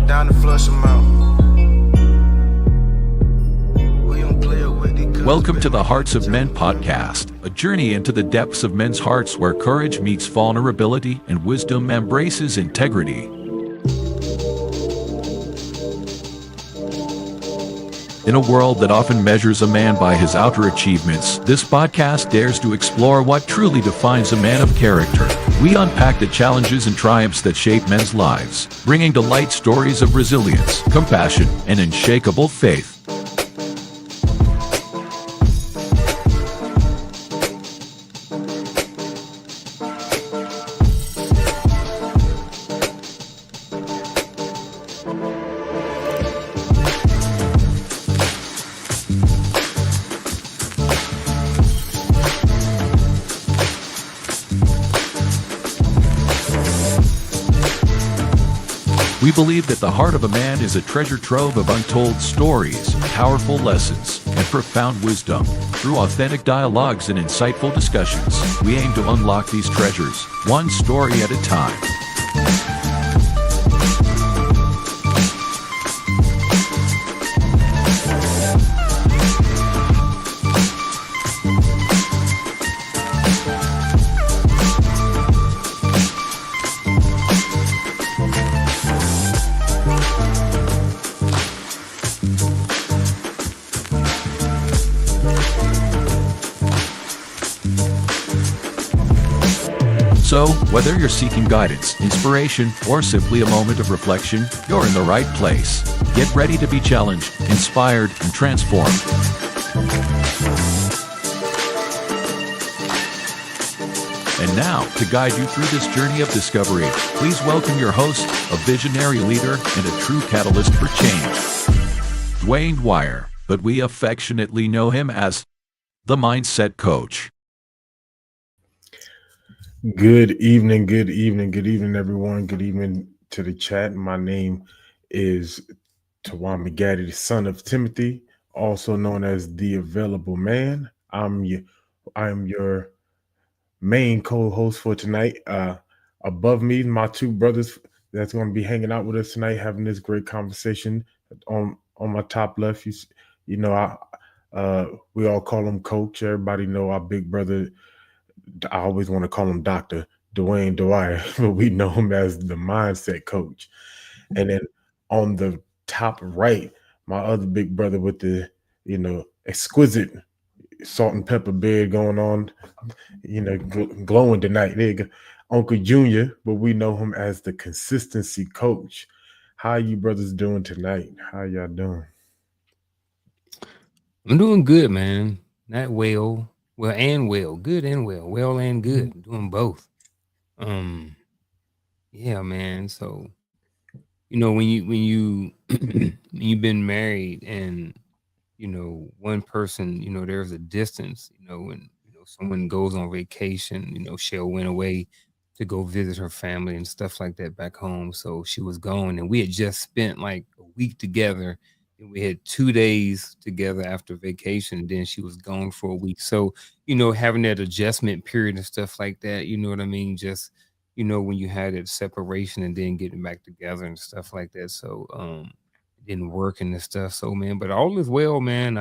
it down and flush them out. We don't play it with the Welcome to the Hearts of Men podcast, a journey into the depths of men's hearts where courage meets vulnerability and wisdom embraces integrity. In a world that often measures a man by his outer achievements, this podcast dares to explore what truly defines a man of character. We unpack the challenges and triumphs that shape men's lives, bringing to light stories of resilience, compassion, and unshakable faith. We believe that the heart of a man is a treasure trove of untold stories, powerful lessons, and profound wisdom. Through authentic dialogues and insightful discussions, we aim to unlock these treasures, one story at a time. So, whether you're seeking guidance, inspiration, or simply a moment of reflection, you're in the right place. Get ready to be challenged, inspired, and transformed. And now, to guide you through this journey of discovery, please welcome your host, a visionary leader and a true catalyst for change, Dwayne Dwyer, but we affectionately know him as the Mindset Coach. Good evening, everyone. Good evening to the chat. My name is Tawan McGaddy, the son of Timothy, also known as the Available Man. I'm your main co-host for tonight. Above me, my two brothers that's going to be hanging out with us tonight, having this great conversation. On my top left, we all call him Coach. Everybody know our big brother. I always want to call him Dr. Dwayne Dwyer, but we know him as the Mindset Coach. And then on the top right, my other big brother with the, exquisite salt and pepper beard going on, glowing tonight. There you go. Uncle Junior, but we know him as the Consistency Coach. How you brothers doing tonight? How y'all doing? I'm doing good, man. Not well. Well and well, good and well and good. I'm doing both. Yeah, man. So, when you when you've been married and one person, there's a distance. When someone goes on vacation, Shell went away to go visit her family and stuff like that back home. So she was gone, and we had just spent like a week together. And we had 2 days together after vacation, and then she was gone for a week. So, having that adjustment period and stuff like that, you know what I mean? Just, when you had that separation and then getting back together and stuff like that. So, didn't work and stuff. So, man, but all is well, man.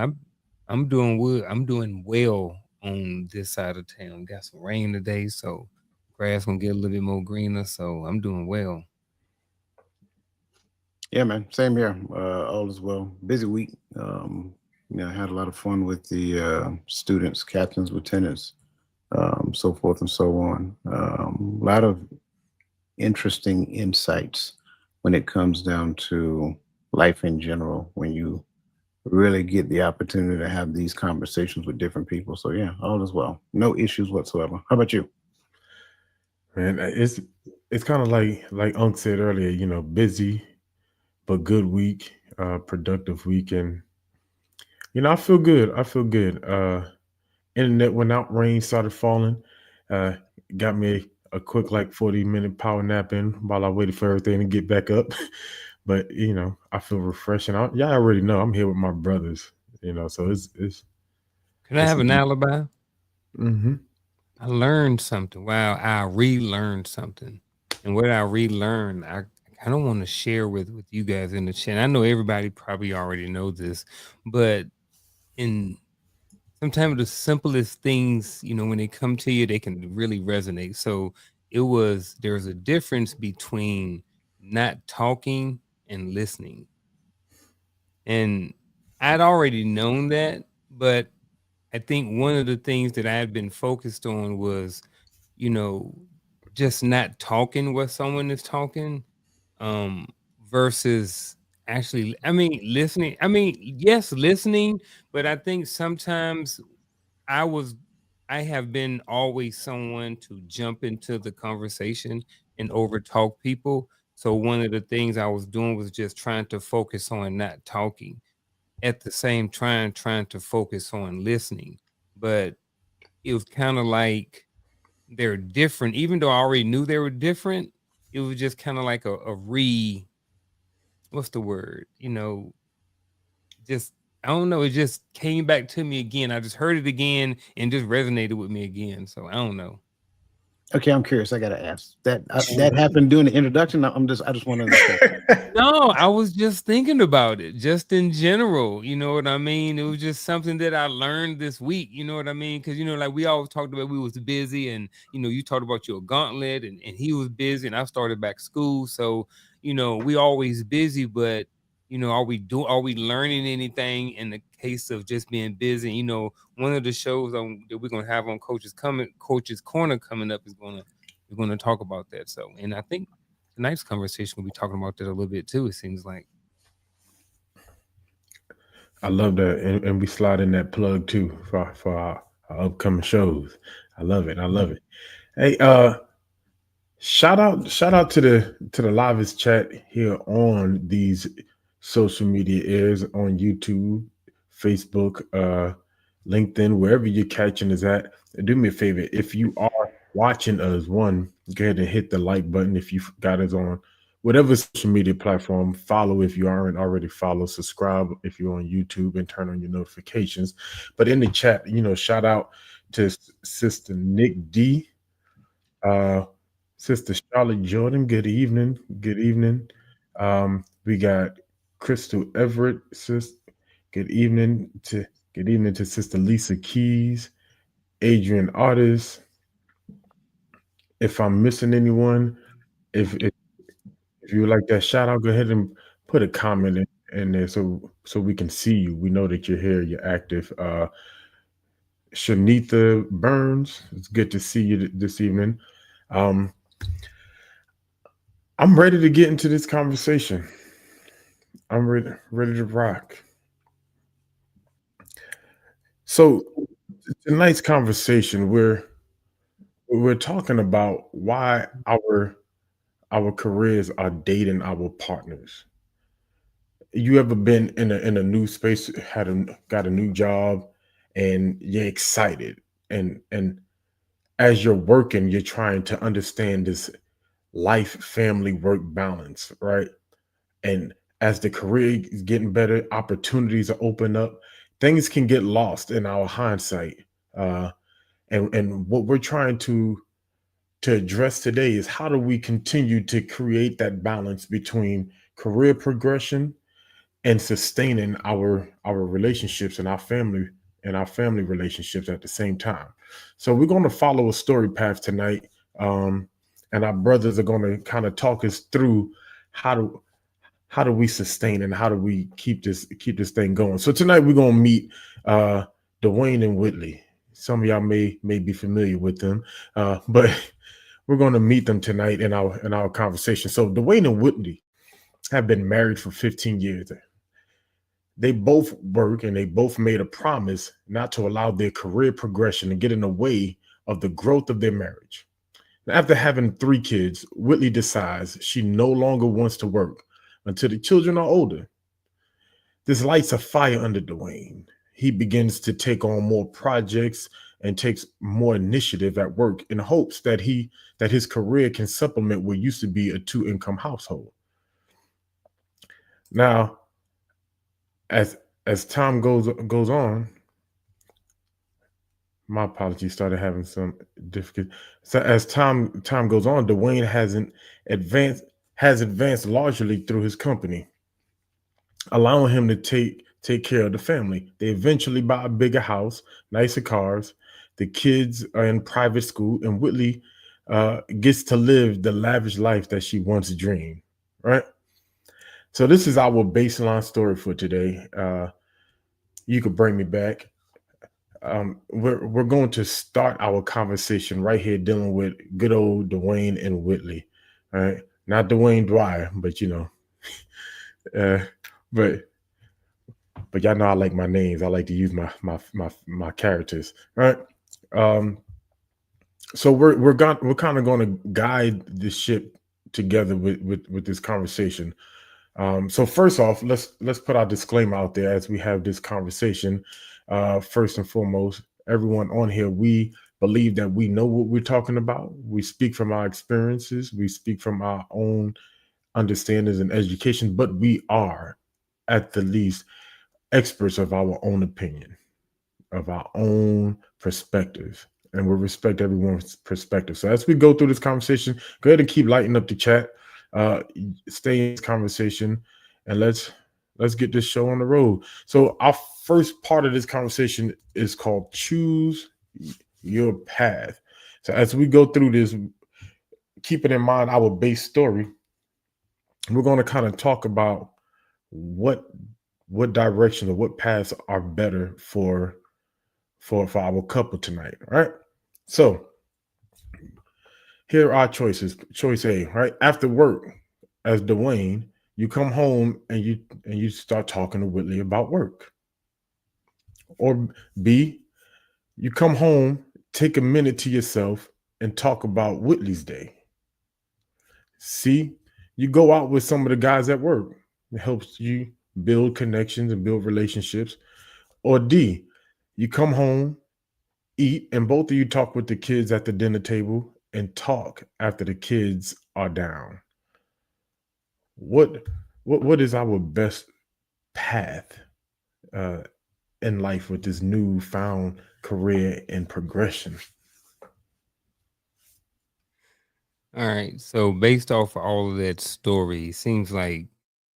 I'm doing good. I'm doing well on this side of town. Got some rain today, so grass gonna get a little bit more greener. So I'm doing well. Yeah, man. Same here. All is well. Busy week. I had a lot of fun with the students, captains, lieutenants, so forth and so on. A lot of interesting insights when it comes down to life in general, when you really get the opportunity to have these conversations with different people. So yeah, all is well. No issues whatsoever. How about you? Man, it's kind of like Unc said earlier, busy, but good week, productive week. And, I feel good. Internet went out, rain started falling, got me a quick 40-minute power nap in while I waited for everything to get back up. But, I feel refreshing. Y'all already know I'm here with my brothers, so it's Can I have an alibi? Mm-hmm. I learned something. Wow, I relearned something. And what I relearned, I kind of want to share with you guys in the chat. I know everybody probably already knows this, but in sometimes the simplest things, when they come to you, they can really resonate. So there's a difference between not talking and listening. And I'd already known that, but I think one of the things that I had been focused on was, you know, just not talking what someone is talking, um, versus actually, listening. Yes, listening, but I think sometimes I was I have been always someone to jump into the conversation and overtalk people. So one of the things I was doing was just trying to focus on not talking. At the same time, trying to focus on listening. But it was kind of like they're different. Even though I already knew they were different, it was just kind of like what's the word? Just I don't know. It just came back to me again. I just heard it again and just resonated with me again. So I don't know. Okay, I'm curious. I gotta ask that happened during the introduction. I just want to understand. No, I was just thinking about it, just in general. You know what I mean? It was just something that I learned this week. You know what I mean? Because like we always talked about, we was busy, and you talked about your gauntlet, and he was busy, and I started back school. So we always busy, but are we learning anything in the case of just being busy? One of the shows that we're gonna have on Coach's Corner coming up we're gonna talk about that. So, and I think tonight's conversation we'll be talking about that a little bit too. It seems like. I love that, and we slide in that plug too for our upcoming shows. I love it. I love it. Hey, shout out to the livest chat here on these social media airs on YouTube, Facebook, LinkedIn, wherever you're catching us at. Do me a favor, if you are watching us, one, go ahead and hit the like button. If you've got us on whatever social media platform, follow if you aren't already follow, subscribe if you're on YouTube, and turn on your notifications. But in the chat, shout out to Sister Nick D, Sister Charlotte Jordan. Good evening. Good evening. We got Crystal Everett, sis. Good evening to Sister Lisa Keys, Adrian Artis. If I'm missing anyone, if you would like that shout out, go ahead and put a comment in there so we can see you. We know that you're here, you're active. Shanitha Burns, it's good to see you this evening. I'm ready to get into this conversation. I'm ready to rock. So tonight's conversation, we're talking about why our careers are dating our partners. You ever been in a new space, got a new job, and you're excited, and as you're working, you're trying to understand this life, family, work balance, right? And as the career is getting better, opportunities are open up. Things can get lost in our hindsight, and what we're trying to address today is how do we continue to create that balance between career progression and sustaining our relationships and our family relationships at the same time. So we're going to follow a story path tonight, and our brothers are going to kind of talk us through how do we sustain and how do we keep this thing going. So tonight we're going to meet Dwayne and Whitley. Some of y'all may be familiar with them, but we're going to meet them tonight in our conversation. So Dwayne and Whitley have been married for 15 years. They both work and they both made a promise not to allow their career progression to get in the way of the growth of their marriage. After having 3 kids, Whitley decides she no longer wants to work until the children are older. This lights a fire under Dwayne. He begins to take on more projects and takes more initiative at work in hopes that his career can supplement what used to be a 2-income household. Now, as time goes on, my apologies, started having some difficulty. So as time goes on, Dwayne hasn't advanced has advanced largely through his company, allowing him to take care of the family. They eventually buy a bigger house, nicer cars. The kids are in private school, and Whitley gets to live the lavish life that she once dreamed. Right. So this is our baseline story for today. You could bring me back. We're going to start our conversation right here, dealing with good old Dwayne and Whitley. All right, not Dwayne Dwyer, but uh, but y'all know I like my names. I like to use my characters. All right. Um, so we're kind of going to guide the ship together with this conversation. So first off, let's put our disclaimer out there as we have this conversation. First and foremost, everyone on here, we believe that we know what we're talking about. We speak from our experiences. We speak from our own understandings and education, but we are, at the least, experts of our own opinion, of our own perspective, and we respect everyone's perspective. So as we go through this conversation, go ahead and keep lighting up the chat. Stay in this conversation, and let's get this show on the road. So our first part of this conversation is called Choose Your Path. So as we go through this, keeping in mind our base story, we're going to kind of talk about what direction or what paths are better for our couple tonight. All right. So here are our choices. Choice A, right? After work, as Dwayne, you come home and you start talking to Whitley about work. Or B, you come home, take a minute to yourself and talk about Whitley's day. C, you go out with some of the guys at work. It helps you build connections and build relationships. Or D, you come home, eat, and both of you talk with the kids at the dinner table and talk after the kids are down. What is our best path in life with this newfound career and progression? All right. So based off of all of that story, seems like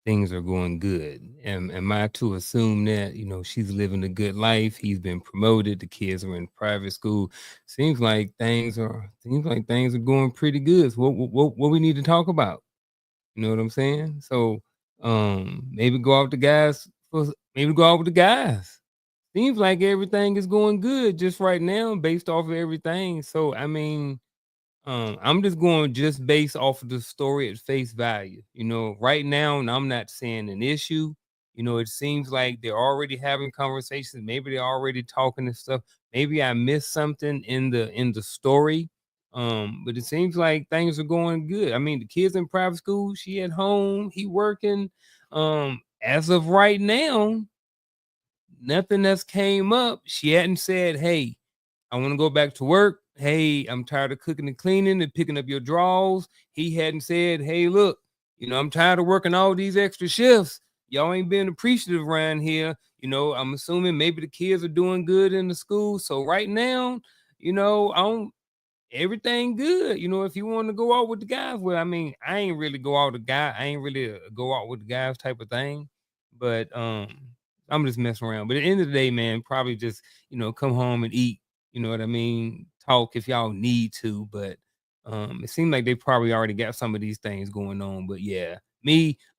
things are going good. Am I to assume that, she's living a good life? He's been promoted. The kids are in private school. Seems like things are going pretty good. So what we need to talk about? You know what I'm saying? So maybe go out with the guys. Seems like everything is going good just right now based off of everything. So I mean, I'm just going just based off of the story at face value. Right now, and I'm not saying an issue. It seems like they're already having conversations. Maybe they're already talking and stuff. Maybe I missed something in the story. But it seems like things are going good. I mean, the kids in private school, she at home, he working. As of right now, nothing that's came up. She hadn't said, "Hey, I want to go back to work. Hey, I'm tired of cooking and cleaning and picking up your drawers." He hadn't said, "Hey, look, I'm tired of working all these extra shifts. Y'all ain't being appreciative around here." I'm assuming maybe the kids are doing good in the school. So right now, I don't everything good. If you want to go out with the guys, well, I mean, I ain't really go out with the guy. I ain't really go out with the guys type of thing. But I'm just messing around. But at the end of the day, man, probably just, come home and eat. You know what I mean? Talk if y'all need to. But it seems like they probably already got some of these things going on. But yeah,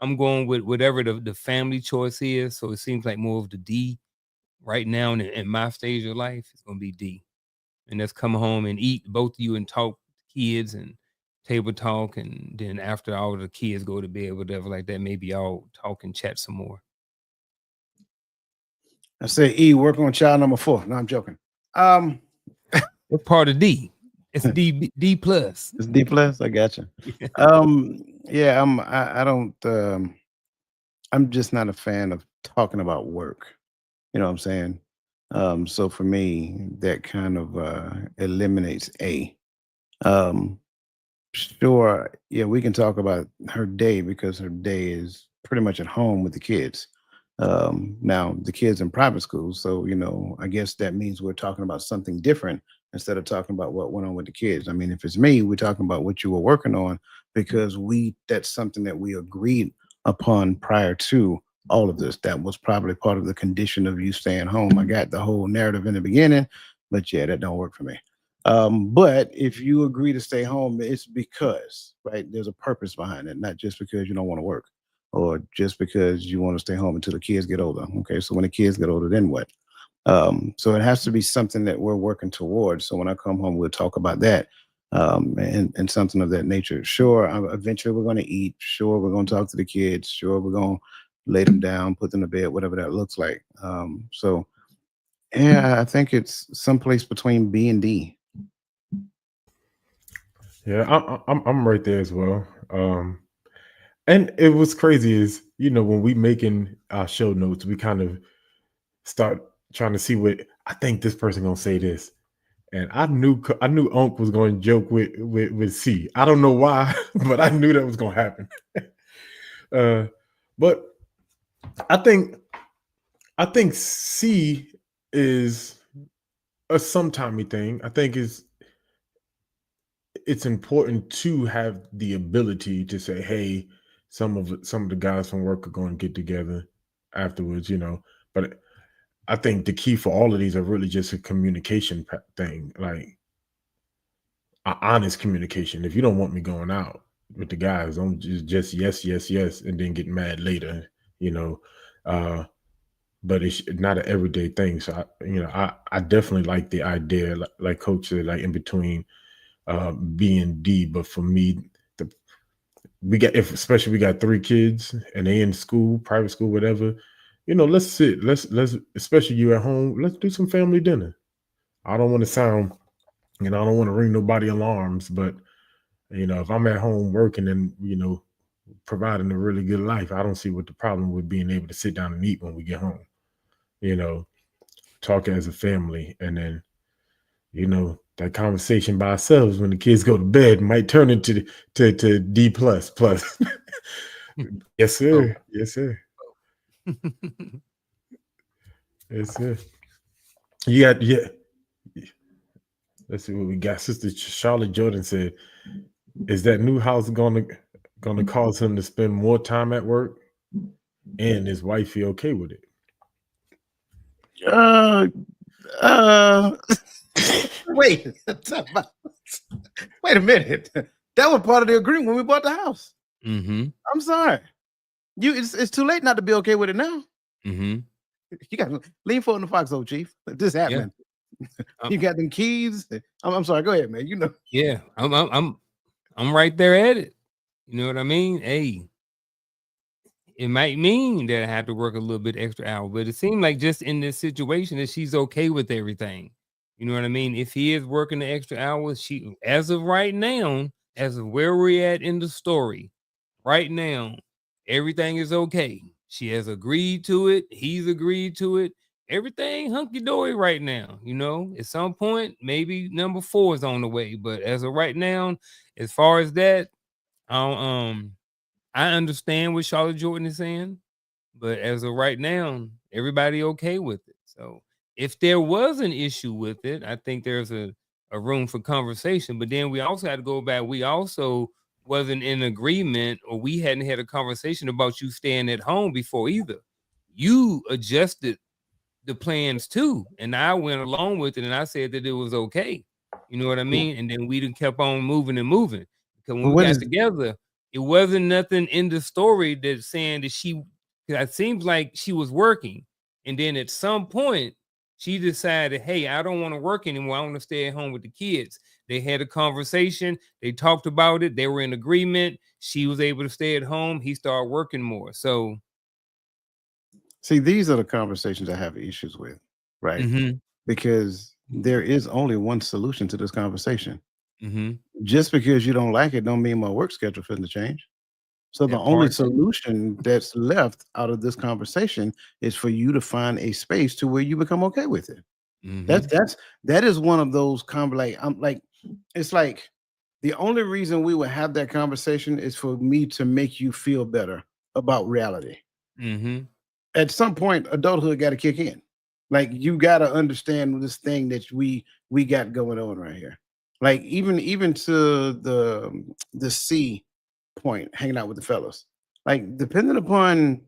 I'm going with whatever the family choice is. So it seems like more of the D right now in my stage of life. It's gonna be D. And that's come home and eat, both of you, and talk to kids and table talk. And then after all the kids go to bed, whatever like that, maybe y'all talk and chat some more. I say E, work on child number 4. No, I'm joking. What part of D? It's D plus. It's D plus. I got you. Yeah, I don't. I'm just not a fan of talking about work. You know what I'm saying? So for me, that kind of eliminates A. Sure, yeah, we can talk about her day because her day is pretty much at home with the kids. Now the kids in private school, so I guess that means we're talking about something different instead of talking about what went on with the kids. I mean, if it's me, we're talking about what you were working on because that's something that we agreed upon prior to all of this. That was probably part of the condition of you staying home. I got the whole narrative in the beginning, but yeah, that don't work for me. But if you agree to stay home, it's because, right, there's a purpose behind it, not just because you don't want to work or just because you want to stay home until the kids get older. Okay, so when the kids get older, then what? So it has to be something that we're working towards. So when I come home, we'll talk about that and something of that nature. Sure, eventually we're going to eat. Sure, we're going to talk to the kids. Sure, we're going to lay them down, put them to bed, whatever that looks like. So yeah, I think it's someplace between B and D. Yeah, I'm right there as well. And it was crazy is, when we making our show notes, we kind of start trying to see what I think this person gonna say this. And I knew Unc was going to joke with C. I don't know why, but I knew that was going to happen. But I think C is a sometimey thing. I think it's important to have the ability to say, hey, some of the guys from work are going to get together afterwards, But I think the key for all of these are really just a communication thing, like honest communication. If you don't want me going out with the guys, don't just yes, yes, yes, and then get mad later, you know. Uh, but it's not an everyday thing. So I definitely like the idea, like Coach said, like in between B and D. But for me, the if especially we got 3 kids and they in school, private school, whatever. Let's sit. Let's especially you at home. Let's do some family dinner. I don't want to sound, I don't want to ring nobody alarms, but if I'm at home working and providing a really good life, I don't see what the problem with being able to sit down and eat when we get home. Talk as a family, and then that conversation by ourselves when the kids go to bed might turn into to D plus. Yes, sir. Oh. Yes, sir. Yes, sir. Yeah. Let's see what we got. Sister Charlotte Jordan said, "Is that new house gonna cause him to spend more time at work, and his wife be okay with it?" Wait, wait a minute. That was part of the agreement when we bought the house. Mm-hmm. I'm sorry. It's too late not to be okay with it now. Mm-hmm. You got to lean forward in the foxhole, Chief. This happening. You got them keys. I'm sorry. Go ahead, man. Yeah, I'm right there at it. You know what I mean? Hey, it might mean that I have to work a little bit extra hour, but it seemed like just in this situation that she's okay with everything. You know what I mean? If he is working the extra hours, she, as of right now, as of where we're at in the story, right now, everything is okay. She has agreed to it. He's agreed to it. Everything hunky dory right now. At some point, maybe number 4 is on the way. But as of right now, as far as that, I understand what Charlotte Jordan is saying, but as of right now, everybody okay with it. So if there was an issue with it, I think there's a room for conversation. But then we also had to go back. We also wasn't in agreement, or we hadn't had a conversation about you staying at home before either. You adjusted the plans too, and I went along with it, and I said that it was okay. You know what I mean? And then we done kept on moving and moving, because when we got together, it wasn't nothing in the story that's saying that it seems like she was working, and then at some point she decided, hey, I don't want to work anymore. I want to stay at home with the kids. They had a conversation. They talked about it. They were in agreement. She was able to stay at home. He started working more. So, see, these are the conversations I have issues with, right? mm-hmm. Because there is only one solution to this conversation. Mm-hmm. Just because you don't like it don't mean my work schedule finna change. So the only solution that's left out of this conversation is for you to find a space to where you become okay with it. Mm-hmm. That is one of those it's like the only reason we would have that conversation is for me to make you feel better about reality. Mm-hmm. At some point, adulthood got to kick in. Like, you got to understand this thing that we got going on right here. Like, even to the C point, hanging out with the fellas. Like, depending upon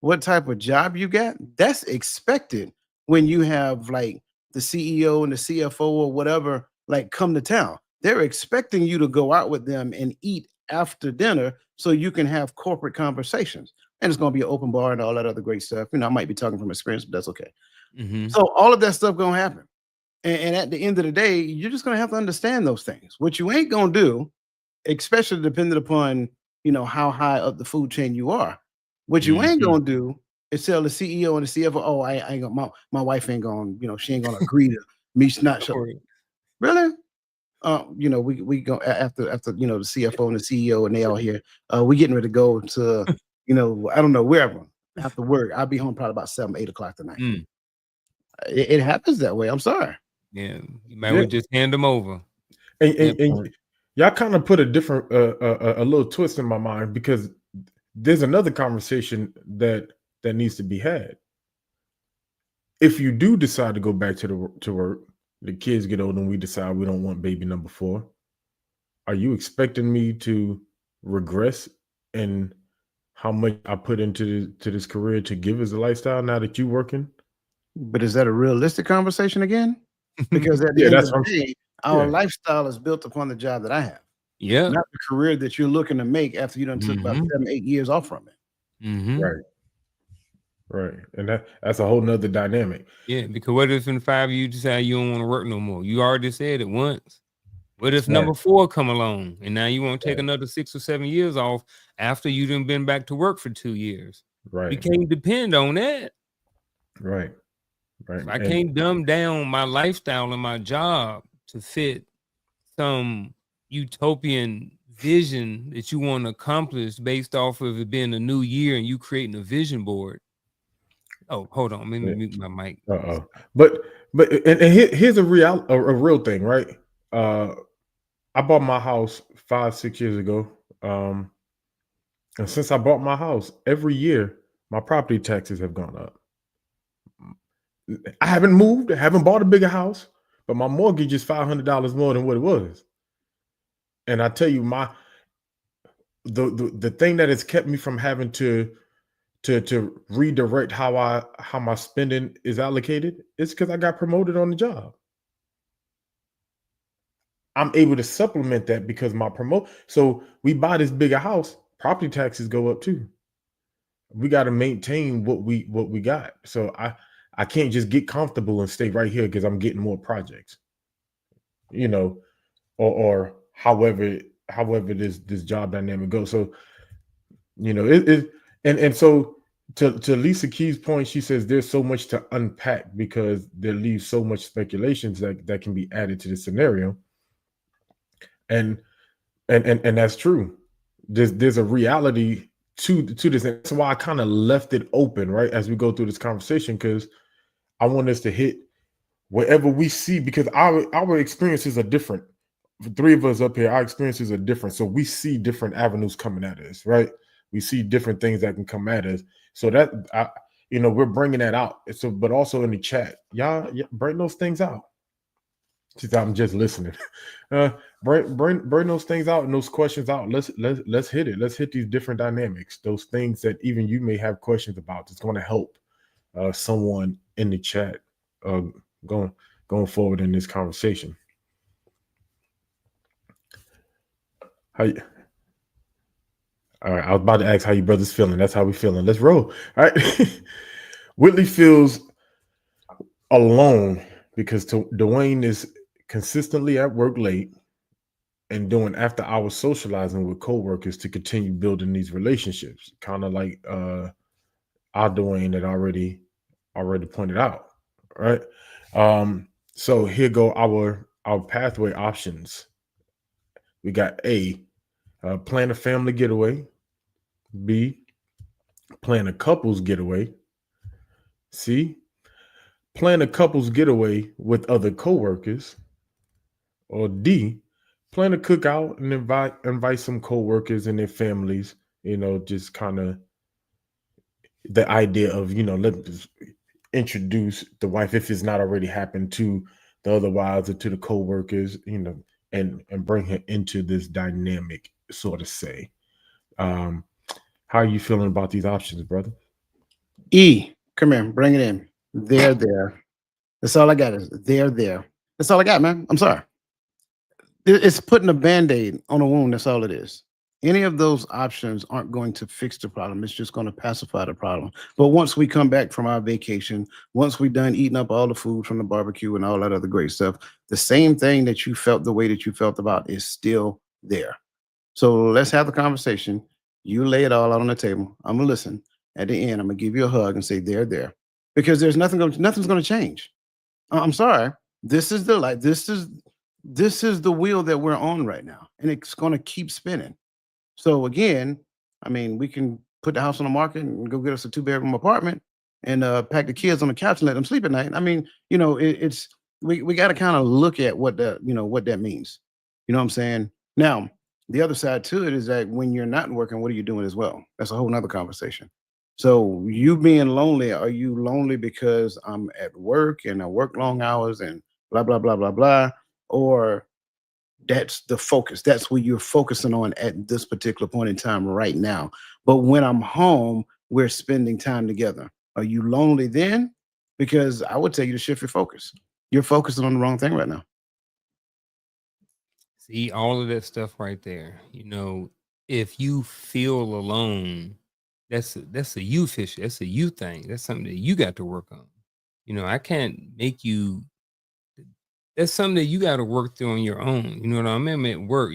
what type of job you got, that's expected when you have like the CEO and the CFO or whatever like come to town. They're expecting you to go out with them and eat after dinner so you can have corporate conversations. And it's going to be an open bar and all that other great stuff. I might be talking from experience, but that's okay. Mm-hmm. So all of that stuff gonna happen. And at the end of the day, you're just gonna have to understand those things. What you ain't gonna do, especially depending upon how high up the food chain you are, what you ain't gonna do is tell the CEO and the CFO, oh, I ain't gonna my wife ain't gonna, she ain't gonna agree to me not show. Really? We go after the CFO and the CEO and they all here. We getting ready to go to, I don't know, wherever after work. I'll be home probably about 7, 8 o'clock tonight. It happens that way. I'm sorry. Yeah, you might well just hand them over. And y'all kind of put a different, a little twist in my mind, because there's another conversation that needs to be had. If you do decide to go back to work, the kids get older and we decide we don't want baby number 4, are you expecting me to regress in how much I put into this career to give as a lifestyle now that you're working? But is that a realistic conversation again? Because at the end of the day, our lifestyle is built upon the job that I have. Yeah. Not the career that you're looking to make after you done took about 7, 8 years off from it. Right. And that's a whole nother dynamic. Yeah, because what if in 5 years you decide you don't want to work no more? You already said it once. What if number 4 come along and now you want to take another 6 or 7 years off after you done been back to work for 2 years? Right. You can't depend on that. Right. I can't dumb down my lifestyle and my job to fit some utopian vision that you want to accomplish based off of it being a new year and you creating a vision board. Oh, hold on. Let me mute my mic. But here's a real thing, right? I bought my house 5-6 years ago. And since I bought my house, every year my property taxes have gone up. I haven't moved, I haven't bought a bigger house, but my mortgage is $500 more than what it was. And I tell you, the thing that has kept me from having to redirect how my spending is allocated is because I got promoted on the job. I'm able to supplement that because so we buy this bigger house, property taxes go up too. We got to maintain what we got. So I can't just get comfortable and stay right here because I'm getting more projects, or however this job dynamic goes. So, and so to Lisa Key's point, she says there's so much to unpack because there leaves so much speculations that can be added to the scenario. And that's true. There's a reality to this. And that's why I kind of left it open, right, as we go through this conversation, because I want us to hit wherever we see, because our experiences are different. The 3 of us up here, our experiences are different. So we see different avenues coming at us, right? We see different things that can come at us. So that, we're bringing that out. So, but also in the chat, y'all bring those things out. I'm just listening. Bring those things out and those questions out. Let's hit it. Let's hit these different dynamics. Those things that even you may have questions about. It's going to help someone in the chat going forward in this conversation. All right, I was about to ask how you brothers feeling. That's how we feeling. Let's roll. All right. Whitley feels alone because Dwayne is consistently at work late and doing after hours socializing with coworkers to continue building these relationships, kind of like our Dwayne that already pointed out. Right. So here go our pathway options. We got A, plan a family getaway. B, plan a couples getaway. C, plan a couples getaway with other coworkers. Or D, plan a cookout and invite some coworkers and their families. Just kind of the idea of introduce the wife, if it's not already happened, to the other wives or to the co-workers, and bring her into this dynamic, sort of say. Um, how are you feeling about these options, brother? E, come here, bring it in. There. That's all I got is there. That's all I got, man. I'm sorry. It's putting a band-aid on a wound. That's all it is. Any of those options aren't going to fix the problem. It's just going to pacify the problem. But once we come back from our vacation, once we're done eating up all the food from the barbecue and all that other great stuff, the same thing that you felt the way that you felt about is still there. So let's have the conversation. You lay it all out on the table. I'm gonna listen. At the end, I'm gonna give you a hug and say, there. Because there's nothing's gonna change. I'm sorry. This is the light. This is the wheel that we're on right now, and it's going to keep spinning. So again, I mean, we can put the house on the market and go get us a 2-bedroom apartment and pack the kids on the couch and let them sleep at night. I mean, it's we got to kind of look at what what that means. You know what I'm saying? Now, the other side to it is that when you're not working, what are you doing as well? That's a whole nother conversation. So you being lonely, are you lonely because I'm at work and I work long hours and blah blah blah blah blah, or that's the focus. That's what you're focusing on at this particular point in time right now. But when I'm home, we're spending time together. Are you lonely then? Because I would tell you to shift your focus. You're focusing on the wrong thing right now. See, all of that stuff right there. If you feel alone, that's a youth issue. That's a you thing. That's something that you got to work on. I can't make you. That's something that you got to work through on your own. You know what I mean? At work,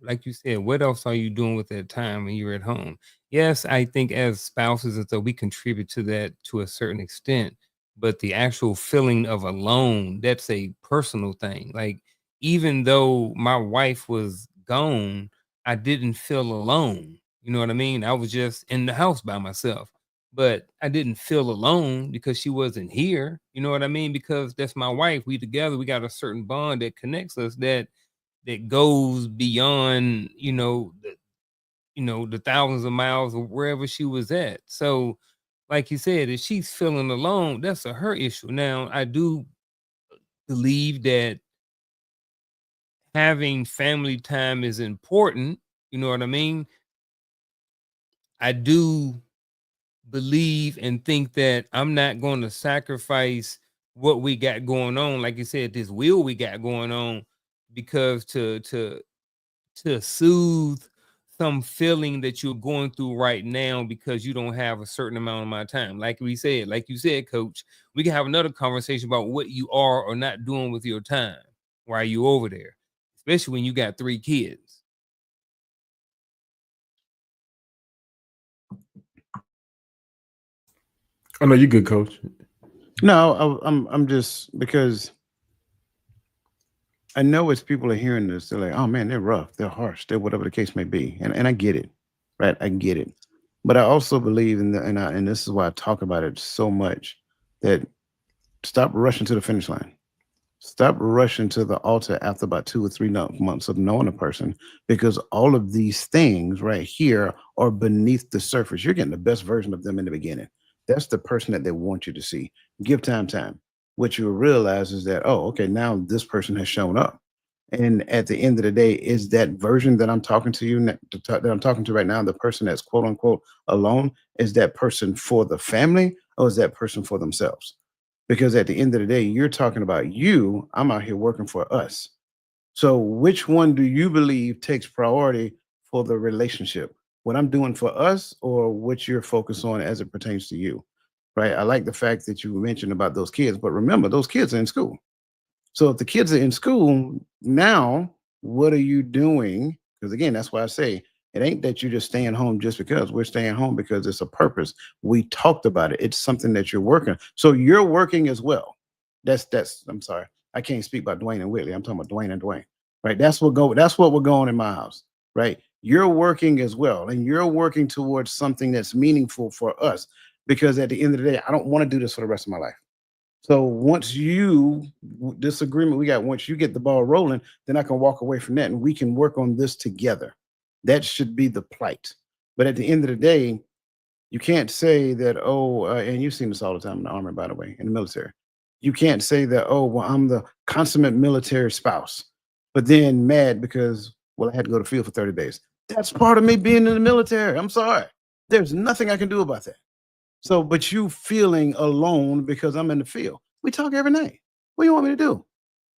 like you said, what else are you doing with that time when you're at home? Yes, I think as spouses and so we contribute to that to a certain extent, but the actual feeling of alone, that's a personal thing. Like, even though my wife was gone, I didn't feel alone. You know what I mean? I was just in the house by myself, but I didn't feel alone because she wasn't here. You know what I mean? Because that's my wife. We together, we got a certain bond that connects us that goes beyond, the thousands of miles of wherever she was at. So, like you said, if she's feeling alone, that's her issue. Now, I do believe that having family time is important. You know what I mean? I do believe and think that I'm not going to sacrifice what we got going on, like you said, this will we got going on, because to soothe some feeling that you're going through right now because you don't have a certain amount of my time. Like we said, like you said, coach, we can have another conversation about what you are or not doing with your time while you over there, especially when you got 3 kids. Oh no, you good, coach. No, I'm just because I know as people are hearing this, they're like, oh man, they're rough, they're harsh, they're whatever the case may be. And I get it, right? I get it. But I also believe and this is why I talk about it so much, that stop rushing to the finish line. Stop rushing to the altar after about 2 or 3 months of knowing a person, because all of these things right here are beneath the surface. You're getting the best version of them in the beginning. That's the person that they want you to see. Give time. What you'll realize is that, oh, okay, now this person has shown up. And at the end of the day, is that version that I'm talking to you, that I'm talking to right now, the person that's quote unquote alone, is that person for the family, or is that person for themselves? Because at the end of the day, you're talking about you. I'm out here working for us. So which one do you believe takes priority for the relationship? What I'm doing for us, or what you're focused on as it pertains to you? Right. I like the fact that you mentioned about those kids, but remember, those kids are in school. So if the kids are in school now, what are you doing? Because again, that's why I say it ain't that you're just staying home just because. We're staying home because it's a purpose. We talked about it. It's something that you're working. So you're working as well. That's I'm sorry. I can't speak about Dwayne and Whitley. I'm talking about Dwayne and Dwayne. Right. That's what we're going in my house. Right. You're working as well. And you're working towards something that's meaningful for us. Because at the end of the day, I don't want to do this for the rest of my life. So once this agreement we got, once you get the ball rolling, then I can walk away from that and we can work on this together. That should be the plight. But at the end of the day, You can't say that, oh, and you've seen this all the time in the army, by the way, in the military. You can't say that, oh, well, I'm the consummate military spouse, but then mad because, well, I had to go to the field for 30 days. That's part of me being in the military. I'm sorry. There's nothing I can do about that. So, but you feeling alone because I'm in the field. We talk every night. What do you want me to do?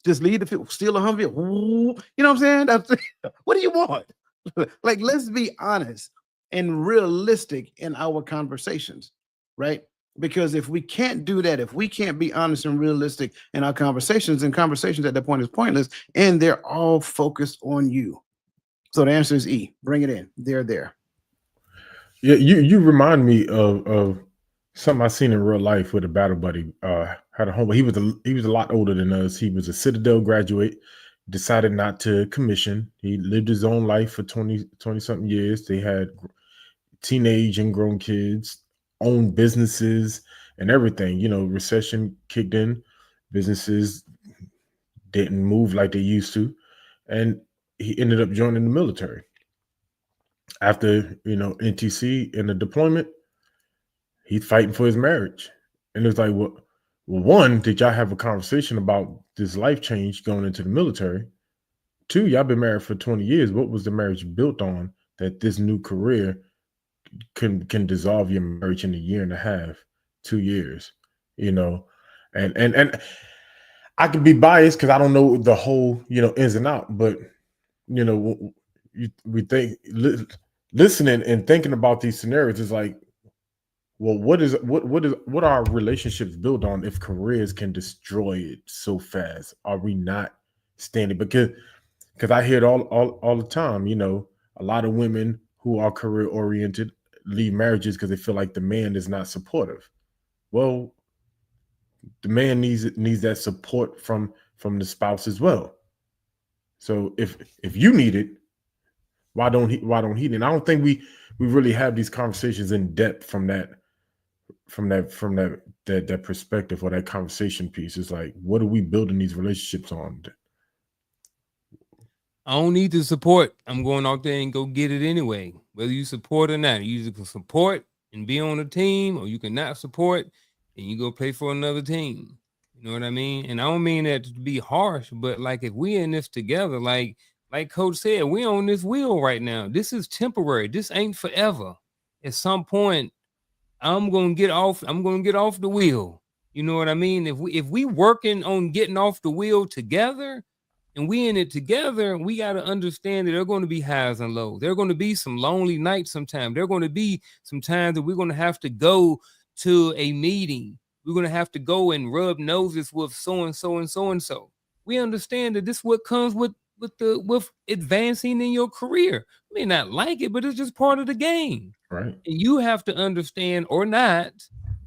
Just leave the field, steal a Humvee? Ooh, you know what I'm saying? What do you want? Like, let's be honest and realistic in our conversations, right? Because if we can't do that, if we can't be honest and realistic in our conversations, and conversations at that point is pointless, and they're all focused on you. So the answer is E. Bring it in. They're there. Yeah, you remind me of something I seen in real life with a battle buddy. Had a homeboy. He was a lot older than us. He was a Citadel graduate. Decided not to commission. He lived his own life for 20 something years. They had teenage and grown kids, owned businesses and everything. You know, recession kicked in, businesses didn't move like they used to, and he ended up joining the military. After, NTC and the deployment, he's fighting for his marriage. And it's like, well, one, did y'all have a conversation about this life change going into the military? Two, y'all been married for 20 years. What was the marriage built on that this new career can dissolve your marriage in a year and a half, 2 years, and I could be biased because I don't know the whole, ins and out, but we think listening and thinking about these scenarios is like, well, what are our relationships built on if careers can destroy it so fast? Are we not standing? Because I hear it all the time. A lot of women who are career oriented leave marriages because they feel like the man is not supportive. Well, the man needs that support from the spouse as well. So if you need it, why don't he? And I don't think we really have these conversations in depth from that perspective, or that conversation piece. Is like, what are we building these relationships on? I don't need the support. I'm going out there and go get it anyway. Whether you support or not, you either can support and be on a team, or you can not support and you go play for another team. You know what I mean? And I don't mean that to be harsh, but like, if we in this together, like Coach said, we on this wheel right now. This is temporary. This ain't forever. At some point, I'm gonna get off the wheel. You know what I mean? If we working on getting off the wheel together, and we in it together, we got to understand that there are going to be highs and lows. There are going to be some lonely nights sometimes. There are going to be some times that we're going to have to go to a meeting. We're going to have to go and rub noses with so-and-so and so-and-so. We understand that this is what comes with advancing in your career. You may not like it, but it's just part of the game. Right. And you have to understand, or not,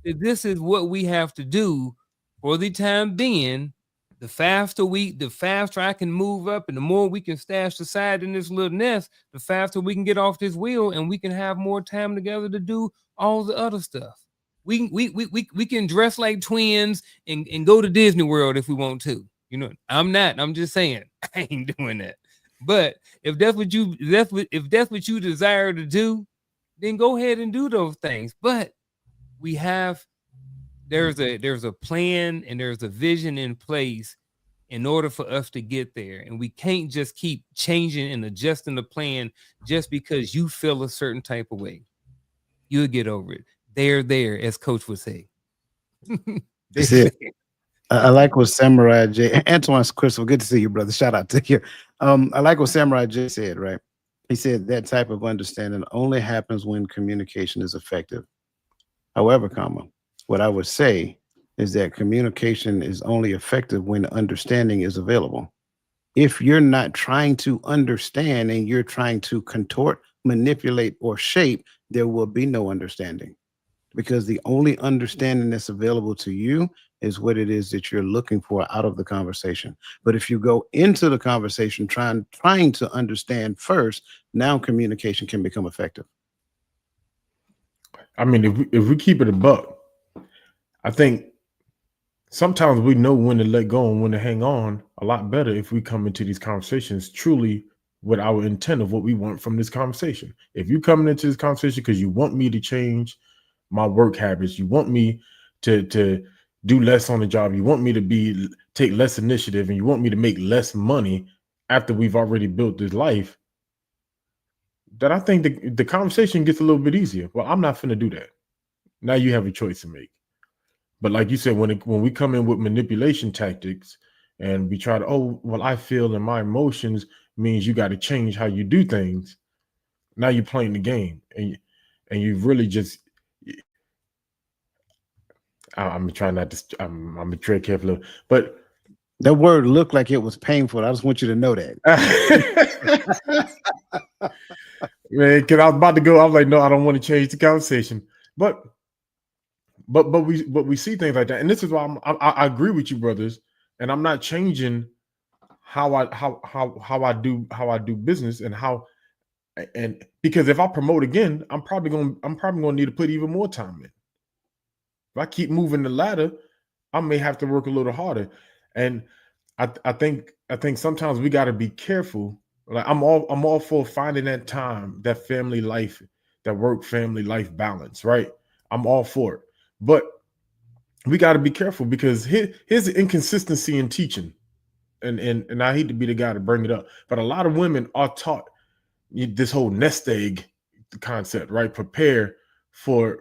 that this is what we have to do for the time being. The faster I can move up, and the more we can stash aside in this little nest, the faster we can get off this wheel, and we can have more time together to do all the other stuff. We can dress like twins and go to Disney World if we want to. I'm not. I'm just saying I ain't doing that. But if that's what you desire to do, then go ahead and do those things. But there's a plan and there's a vision in place in order for us to get there. And we can't just keep changing and adjusting the plan just because you feel a certain type of way. You'll get over it. They're there, as Coach would say. That's it. I like what Samurai J. Antoine Crystal, good to see you, brother. Shout out to you. I like what Samurai J said, right? He said that type of understanding only happens when communication is effective. However, what I would say is that communication is only effective when understanding is available. If you're not trying to understand and you're trying to contort, manipulate, or shape, there will be no understanding, because the only understanding that's available to you is what it is that you're looking for out of the conversation. But if you go into the conversation trying to understand first, now communication can become effective. I mean, if we keep it a buck, I think sometimes we know when to let go and when to hang on a lot better if we come into these conversations truly with our intent of what we want from this conversation. If you're coming into this conversation because you want me to change, my work habits. You want me to do less on the job. You want me to take less initiative, and you want me to make less money after we've already built this life. That I think the conversation gets a little bit easier. Well, I'm not finna do that. Now you have a choice to make. But like you said, when we come in with manipulation tactics and we try to, oh, well, I feel and my emotions means you got to change how you do things. Now you're playing the game, and you really just. I'm trying not to. I'm gonna tread carefully, but that word looked like it was painful. I just want you to know that. Man, because I was about to go, I was like, no, I don't want to change the conversation. But we see things like that, and this is why I agree with you, brothers, and I'm not changing how I do business and because if I promote again, I'm probably gonna need to put even more time in. If I keep moving the ladder, I may have to work a little harder, and I think sometimes we got to be careful. Like I'm all for finding that time, that family life, that work family life balance, right? I'm all for it, but we got to be careful because here's the inconsistency in teaching, and I hate to be the guy to bring it up, but a lot of women are taught this whole nest egg concept, right? Prepare for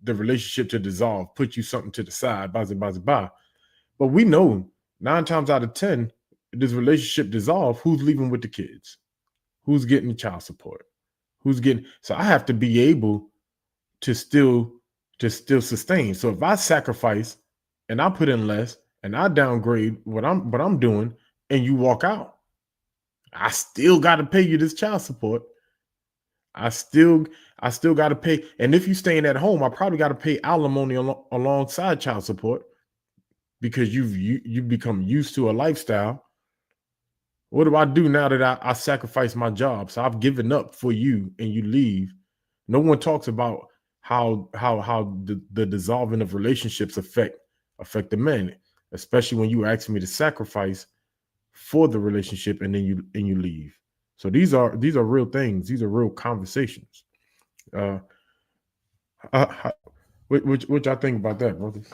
the relationship to dissolve, put you something to the side, blah. But we know 9 times out of 10, this relationship dissolve, who's leaving with the kids? Who's getting the child support? So I have to be able to still sustain. So if I sacrifice and I put in less and I downgrade what I'm doing and you walk out, I still got to pay you this child support. I still got to pay. And if you're staying at home, I probably got to pay alimony alongside child support because you've become used to a lifestyle. What do I do now that I sacrifice my job? So I've given up for you and you leave. No one talks about how the dissolving of relationships affect the men, especially when you ask me to sacrifice for the relationship and then you leave. So these are real things. These are real conversations. Which I think about that, brothers.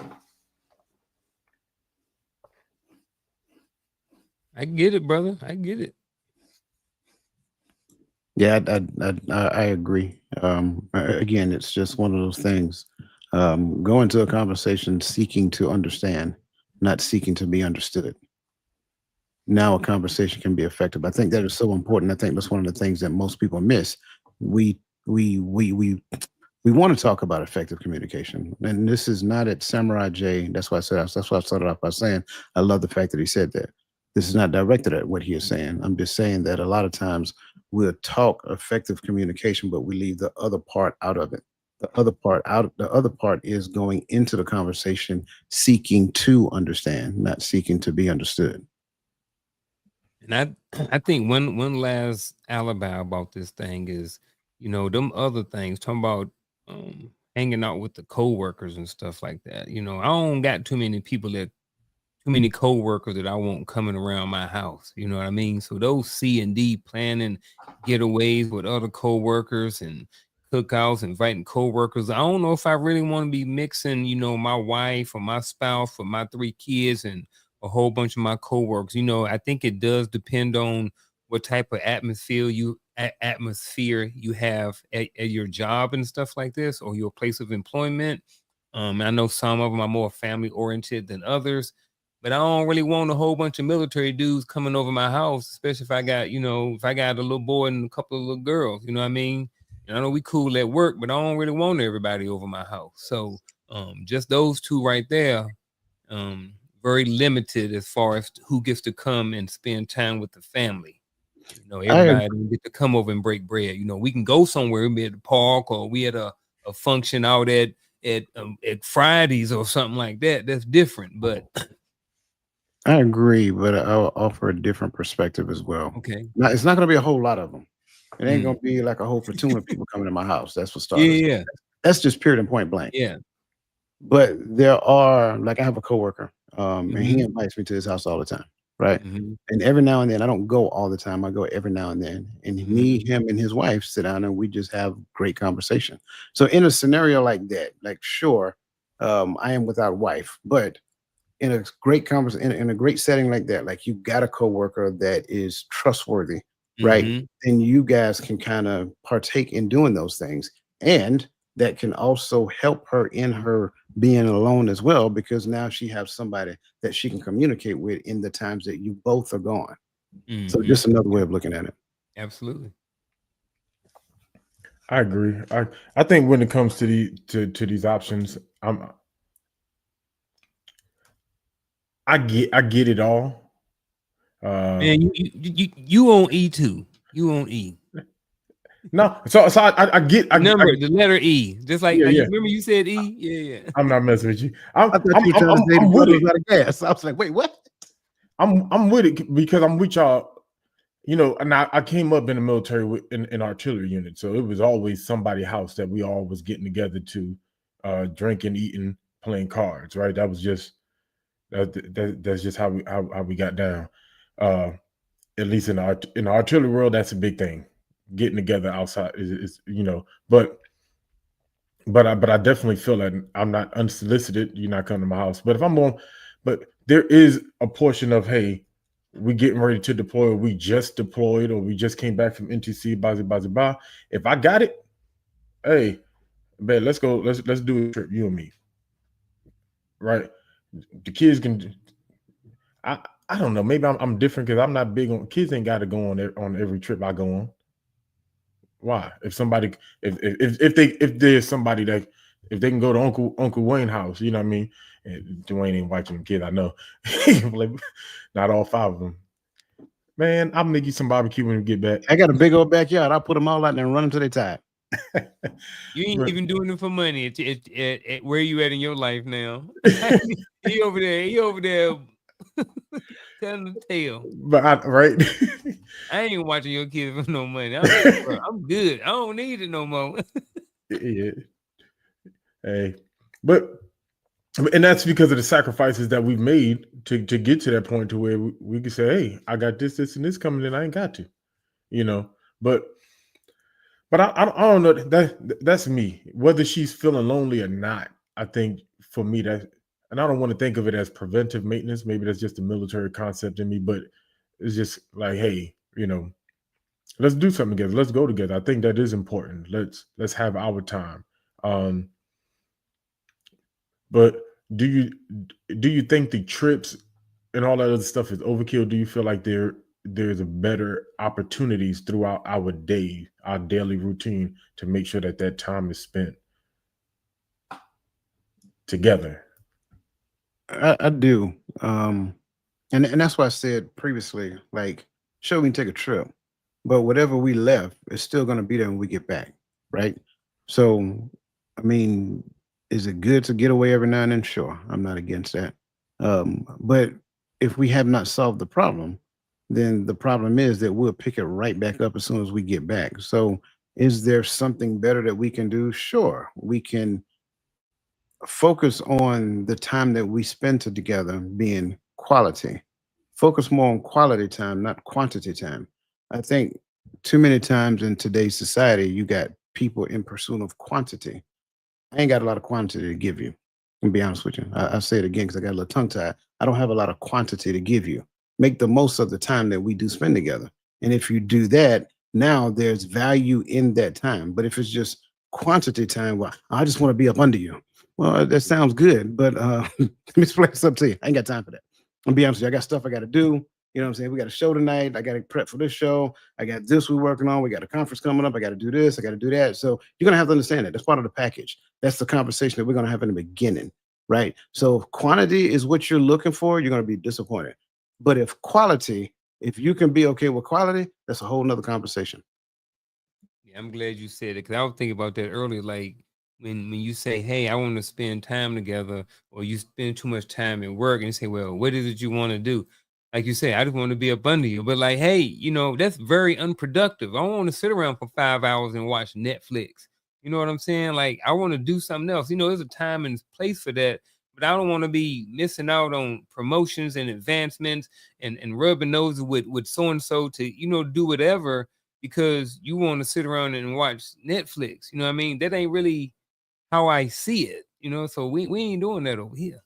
I get it, brother. I get it. Yeah, I agree. Again, it's just one of those things. Go into a conversation seeking to understand, not seeking to be understood. Now a conversation can be effective. I think that is so important. I think that's one of the things that most people miss. We want to talk about effective communication, and this is not at Samurai J. That's why I started off by saying I love the fact that he said that. This is not directed at what he is saying. I'm just saying that a lot of times we'll talk effective communication, but we leave the other part out of it. The other part is going into the conversation seeking to understand, not seeking to be understood. And I think one last alibi about this thing is, them other things, talking about hanging out with the coworkers and stuff like that. I don't got too many coworkers that I want coming around my house. You know what I mean? So those C&D planning getaways with other coworkers and cookouts, inviting coworkers. I don't know if I really want to be mixing, my wife or my spouse with my 3 kids and a whole bunch of my coworkers. I think it does depend on what type of atmosphere you have at your job and stuff like this, or your place of employment. I know some of them are more family oriented than others, but I don't really want a whole bunch of military dudes coming over my house, especially if I got a little boy and a couple of little girls. You know what I mean? And I know we cool at work, but I don't really want everybody over my house. So just those 2 right there, very limited as far as who gets to come and spend time with the family. Everybody don't get to come over and break bread. We can go somewhere, we at the park, or we at a function out at Fridays or something like that. That's different. But I agree, but I'll offer a different perspective as well. Okay. Now, it's not going to be a whole lot of them. It ain't going to be like a whole platoon of people coming to my house. That's for starters. Yeah. That's just period and point blank. Yeah. But there are, like, I have a coworker, and he invites me to his house all the time. right? Mhm. And every now and then, I don't go all the time. I go every now and then. And me, him, and his wife sit down and we just have great conversation. So in a scenario like that, like sure, I am without wife, but in a great conversation, in a great setting like that, like you got a coworker that is trustworthy, right? Mhm. Then you guys can kind of partake in doing those things. And that can also help her in her being alone as well, because now she has somebody that she can communicate with in the times that you both are gone. So Mhm. just another way of looking at it. Absolutely. I agree. I think when it comes to to these options, I get it all. Man, you on E too. You on E. No, so The letter E. Just like you yeah. remember you said E? Yeah, yeah. I'm not messing with you. I thought you were trying to say the I'm with brother it. was out of gas. I was like, wait, what? I'm with it because I'm with y'all. You know, and I came up in the military in artillery unit, so it was always somebody's house that we all was getting together to drinking, eating, playing cards. Right? That was just that's just how we got down. Uh, at least in the artillery world, that's a big thing. Getting together outside is but I definitely feel that I'm not unsolicited. You're not coming to my house. But if I'm on, but there is a portion of, hey, we getting ready to deploy, or we just deployed, or we just came back from NTC, blah. If I got it, hey, man, let's go. Let's do a trip, you and me. Right? The kids can. I I don't know. Maybe I'm different because I'm not big on kids. Ain't got to go on every trip I go on. Why? If somebody, if there's somebody that if they can go to Uncle Wayne house, you know what I mean. And Dwayne ain't watching the kid, I know. Like, not all five of them. Man, I'll make you some barbecue when we get back. I got a big old backyard. I'll put them all out there and run them till they tired. You ain't But- even doing it for money. At where you at in your life now? He over there. He over there telling the tale. But right. I ain't watching your kids for no money. I'm good. I don't need it no more. Yeah. Hey, but and that's because of the sacrifices that we've made to get to that point to where we can say, hey, I got this and this coming in, I ain't got to, you know. But I don't know, that's me. Whether she's feeling lonely or not, I think for me that, and I don't want to think of it as preventive maintenance. Maybe that's just a military concept in me, but it's just like, hey, let's do something together. Let's go together. I think that is important. Let's have our time. Um, but do you think the trips and all that other stuff is overkill? Do you feel like there's a better opportunities throughout our day, our daily routine, to make sure that time is spent together? I do. And that's why I said previously, like, sure, we can take a trip, but whatever we left is still going to be there when we get back, right? So, I mean, is it good to get away every now and then? Sure, I'm not against that. But if we have not solved the problem, then the problem is that we'll pick it right back up as soon as we get back. So, is there something better that we can do? Sure, we can focus on the time that we spend together being quality. Focus more on quality time, not quantity time. I think too many times in today's society, you got people in pursuit of quantity. I ain't got a lot of quantity to give you. And be honest with you. I say it again because I got a little tongue tied. I don't have a lot of quantity to give you. Make the most of the time that we do spend together. And if you do that, now there's value in that time. But if it's just quantity time, well, I just want to be up under you. Well, that sounds good, but let me explain something to you. I ain't got time for that. I'm be honest with you. I got stuff I got to do. You know what I'm saying? We got a show tonight. I got to prep for this show. I got this we're working on. We got a conference coming up. I got to do this. I got to do that. So you're going to have to understand that. That's part of the package. That's the conversation that we're going to have in the beginning, right? So if quantity is what you're looking for, you're going to be disappointed. But if quality, if you can be okay with quality, that's a whole nother conversation. Yeah, I'm glad you said it because I was thinking about that earlier. Like when you say, "Hey, I want to spend time together," or you spend too much time at work, and you say, "Well, what is it you want to do?" Like you say, I just want to be up under you. But like, hey, that's very unproductive. I don't want to sit around for 5 hours and watch Netflix. You know what I'm saying? Like, I want to do something else. There's a time and place for that. but I don't want to be missing out on promotions and advancements and rubbing noses with so and so to do whatever because you want to sit around and watch Netflix. You know what I mean? That ain't really how I see it. So we ain't doing that over here.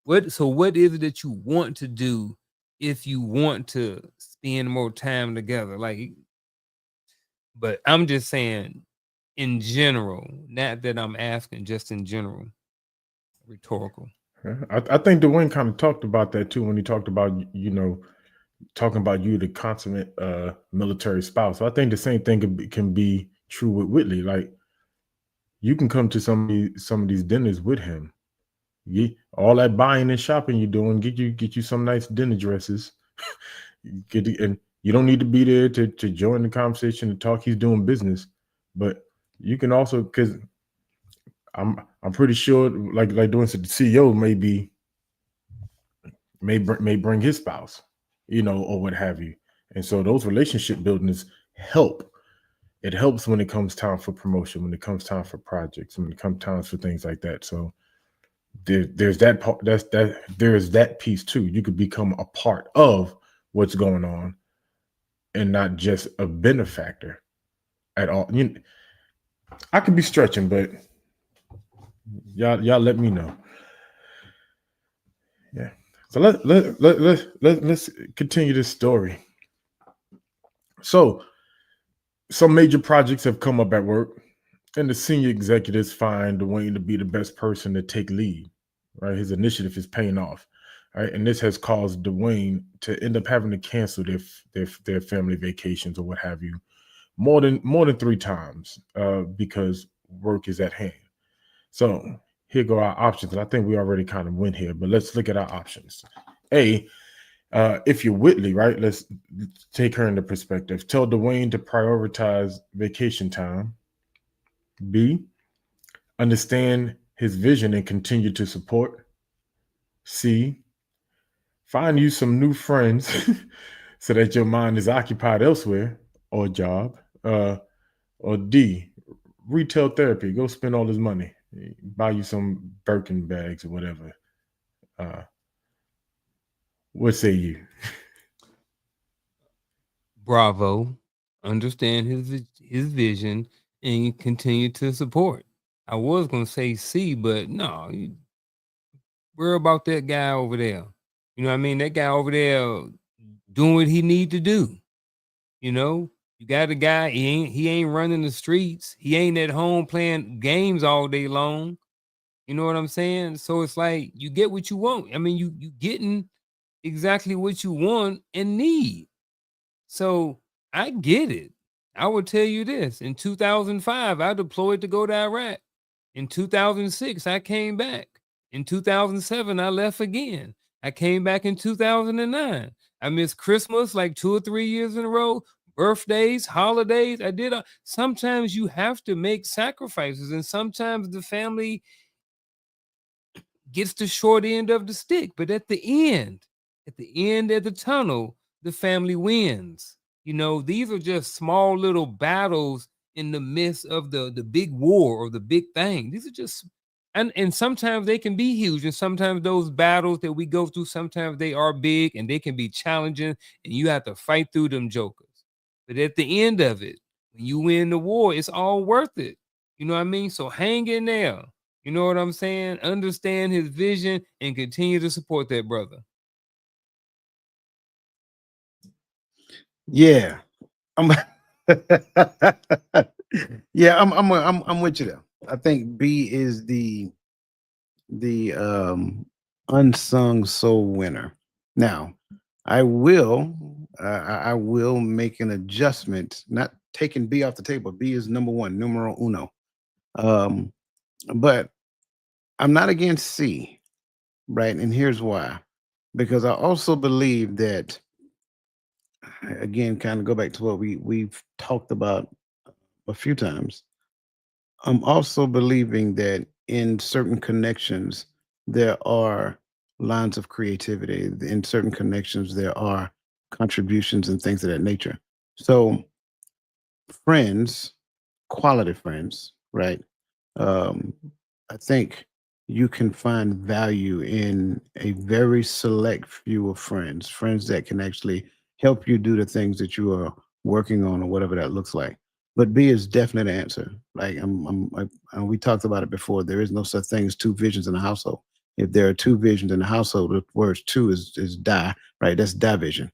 What is it that you want to do if you want to spend more time together? But I'm just saying in general, not that I'm asking, just in general, rhetorical. I think Dwayne kind of talked about that too when he talked about talking about you, the consummate military spouse. So I think the same thing can be true with Whitley. Like you can come to some of these dinners with him. All that buying and shopping you're doing, get you some nice dinner dresses. And you don't need to be there to join the conversation and talk. He's doing business, but you can also, because I'm pretty sure like doing the CEO may bring his spouse, or what have you. And so those relationship buildings help. It helps when it comes time for promotion, when it comes time for projects, when it comes time for things like that. So there's that part. There is that piece too. You could become a part of what's going on and not just a benefactor at all. I could be stretching, but y'all let me know. Yeah. So let's continue this story. So some major projects have come up at work, and the senior executives find Dwayne to be the best person to take lead. Right, his initiative is paying off. Right, and this has caused Dwayne to end up having to cancel their family vacations or what have you more than 3 times because work is at hand. So here go our options. And I think we already kind of went here, but let's look at our options. A, if you're Whitley, right? Let's take her into perspective. Tell Dwayne to prioritize vacation time. B, understand his vision and continue to support. C, find you some new friends so that your mind is occupied elsewhere or job. Or D, retail therapy. Go spend all his money. Buy you some Birkin bags or whatever. What say you? Bravo. Understand his vision and continue to support. I was gonna say C, but no, worry about that guy over there. You know what I mean? That guy over there doing what he need to do. You got a guy, he ain't running the streets. He ain't at home playing games all day long. You know what I'm saying? So it's like you get what you want. I mean, you getting exactly what you want and need. So I get it. I will tell you this. In 2005, I deployed to go to Iraq. In 2006, I came back. In 2007, I left again. I came back in 2009. I missed Christmas like 2 or 3 years in a row, birthdays, holidays. I did. Sometimes you have to make sacrifices, and sometimes the family gets the short end of the stick. But at the end of the tunnel, the family wins. These are just small little battles in the midst of the big war or the big thing. These are just, and sometimes they can be huge. And sometimes those battles that we go through, sometimes they are big and they can be challenging and you have to fight through them jokers. But at the end of it, when you win the war, it's all worth it. You know what I mean? So hang in there. You know what I'm saying? Understand his vision and continue to support that brother. Yeah, I'm. Yeah, I'm with you there. I think B is the unsung soul winner. Now, I will make an adjustment, not taking B off the table. B is number one, numero uno. But I'm not against C, right? And here's why. Because I also believe that, again, kind of go back to what we've talked about a few times. I'm also believing that in certain connections, there are lines of creativity. In certain connections, there are contributions and things of that nature. So, friends, quality friends, right? I think you can find value in a very select few of friends that can actually help you do the things that you are working on or whatever that looks like. But B is definitely the answer. Like we talked about it before. There is no such thing as two visions in a household. If there are two visions in a household, the word two is die, right? That's division,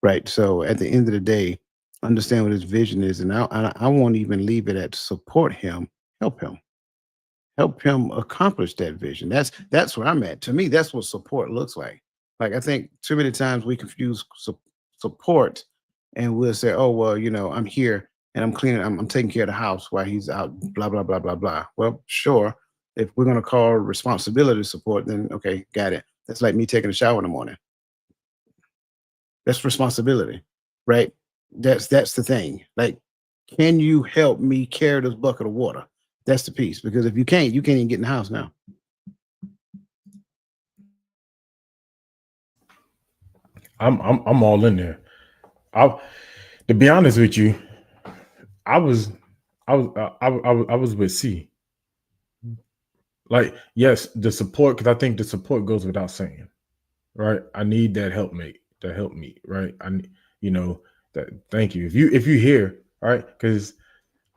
right? So at the end of the day, understand what his vision is, and I won't even leave it at support him, help him accomplish that vision. That's where I'm at. To me, that's what support looks like. Like I think too many times we confuse support, and we'll say, "Oh well, I'm here and I'm cleaning, I'm taking care of the house while he's out." Blah blah blah blah blah. Well, sure. If we're gonna call responsibility support, then okay, got it. That's like me taking a shower in the morning. That's responsibility, right? That's the thing. Like, can you help me carry this bucket of water? That's the piece. Because if you can't even get in the house now. I'm all in there. To be honest with you, I was with C. Like, yes, the support, because I think the support goes without saying, right? I need that helpmate to help me, right? That. Thank you. If you hear, all right, because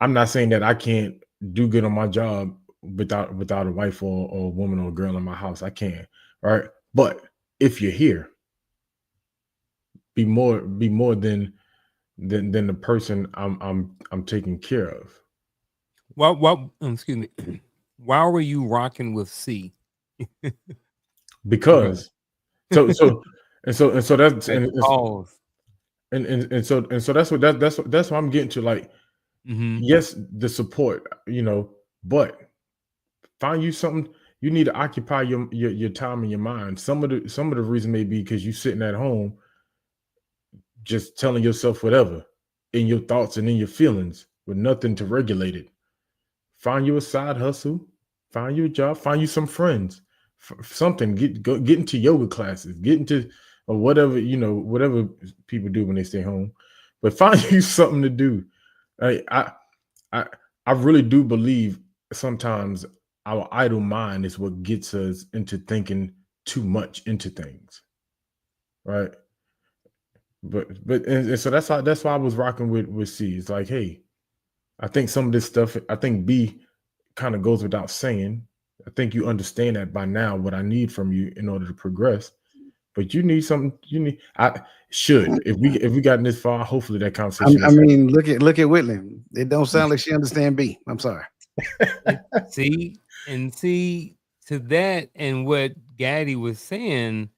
I'm not saying that I can't do good on my job without a wife or a woman or a girl in my house. I can, all right. But if you're here, be more than the person I'm taking care of. Well, excuse me. Why were you rocking with C? Because so that's pause. And so that's what I'm getting to. Like, yes, the support, but find you something. You need to occupy your time and your mind. Some of the reason may be because you sitting at home just telling yourself whatever in your thoughts and in your feelings with nothing to regulate it. Find you a side hustle, find you a job, find you some friends, something. Get into yoga classes, get into or whatever whatever people do when they stay home. But find you something to do. I really do believe sometimes our idle mind is what gets us into thinking too much into things, right? And so that's why I was rocking with C. It's like, hey, I think some of this stuff, I think B kind of goes without saying. I think you understand that by now what I need from you in order to progress. But you need something. If we gotten this far, hopefully that conversation. I mean, look at Whitley. It don't sound like she understand B. I'm sorry. see to that and what Gaddy was saying.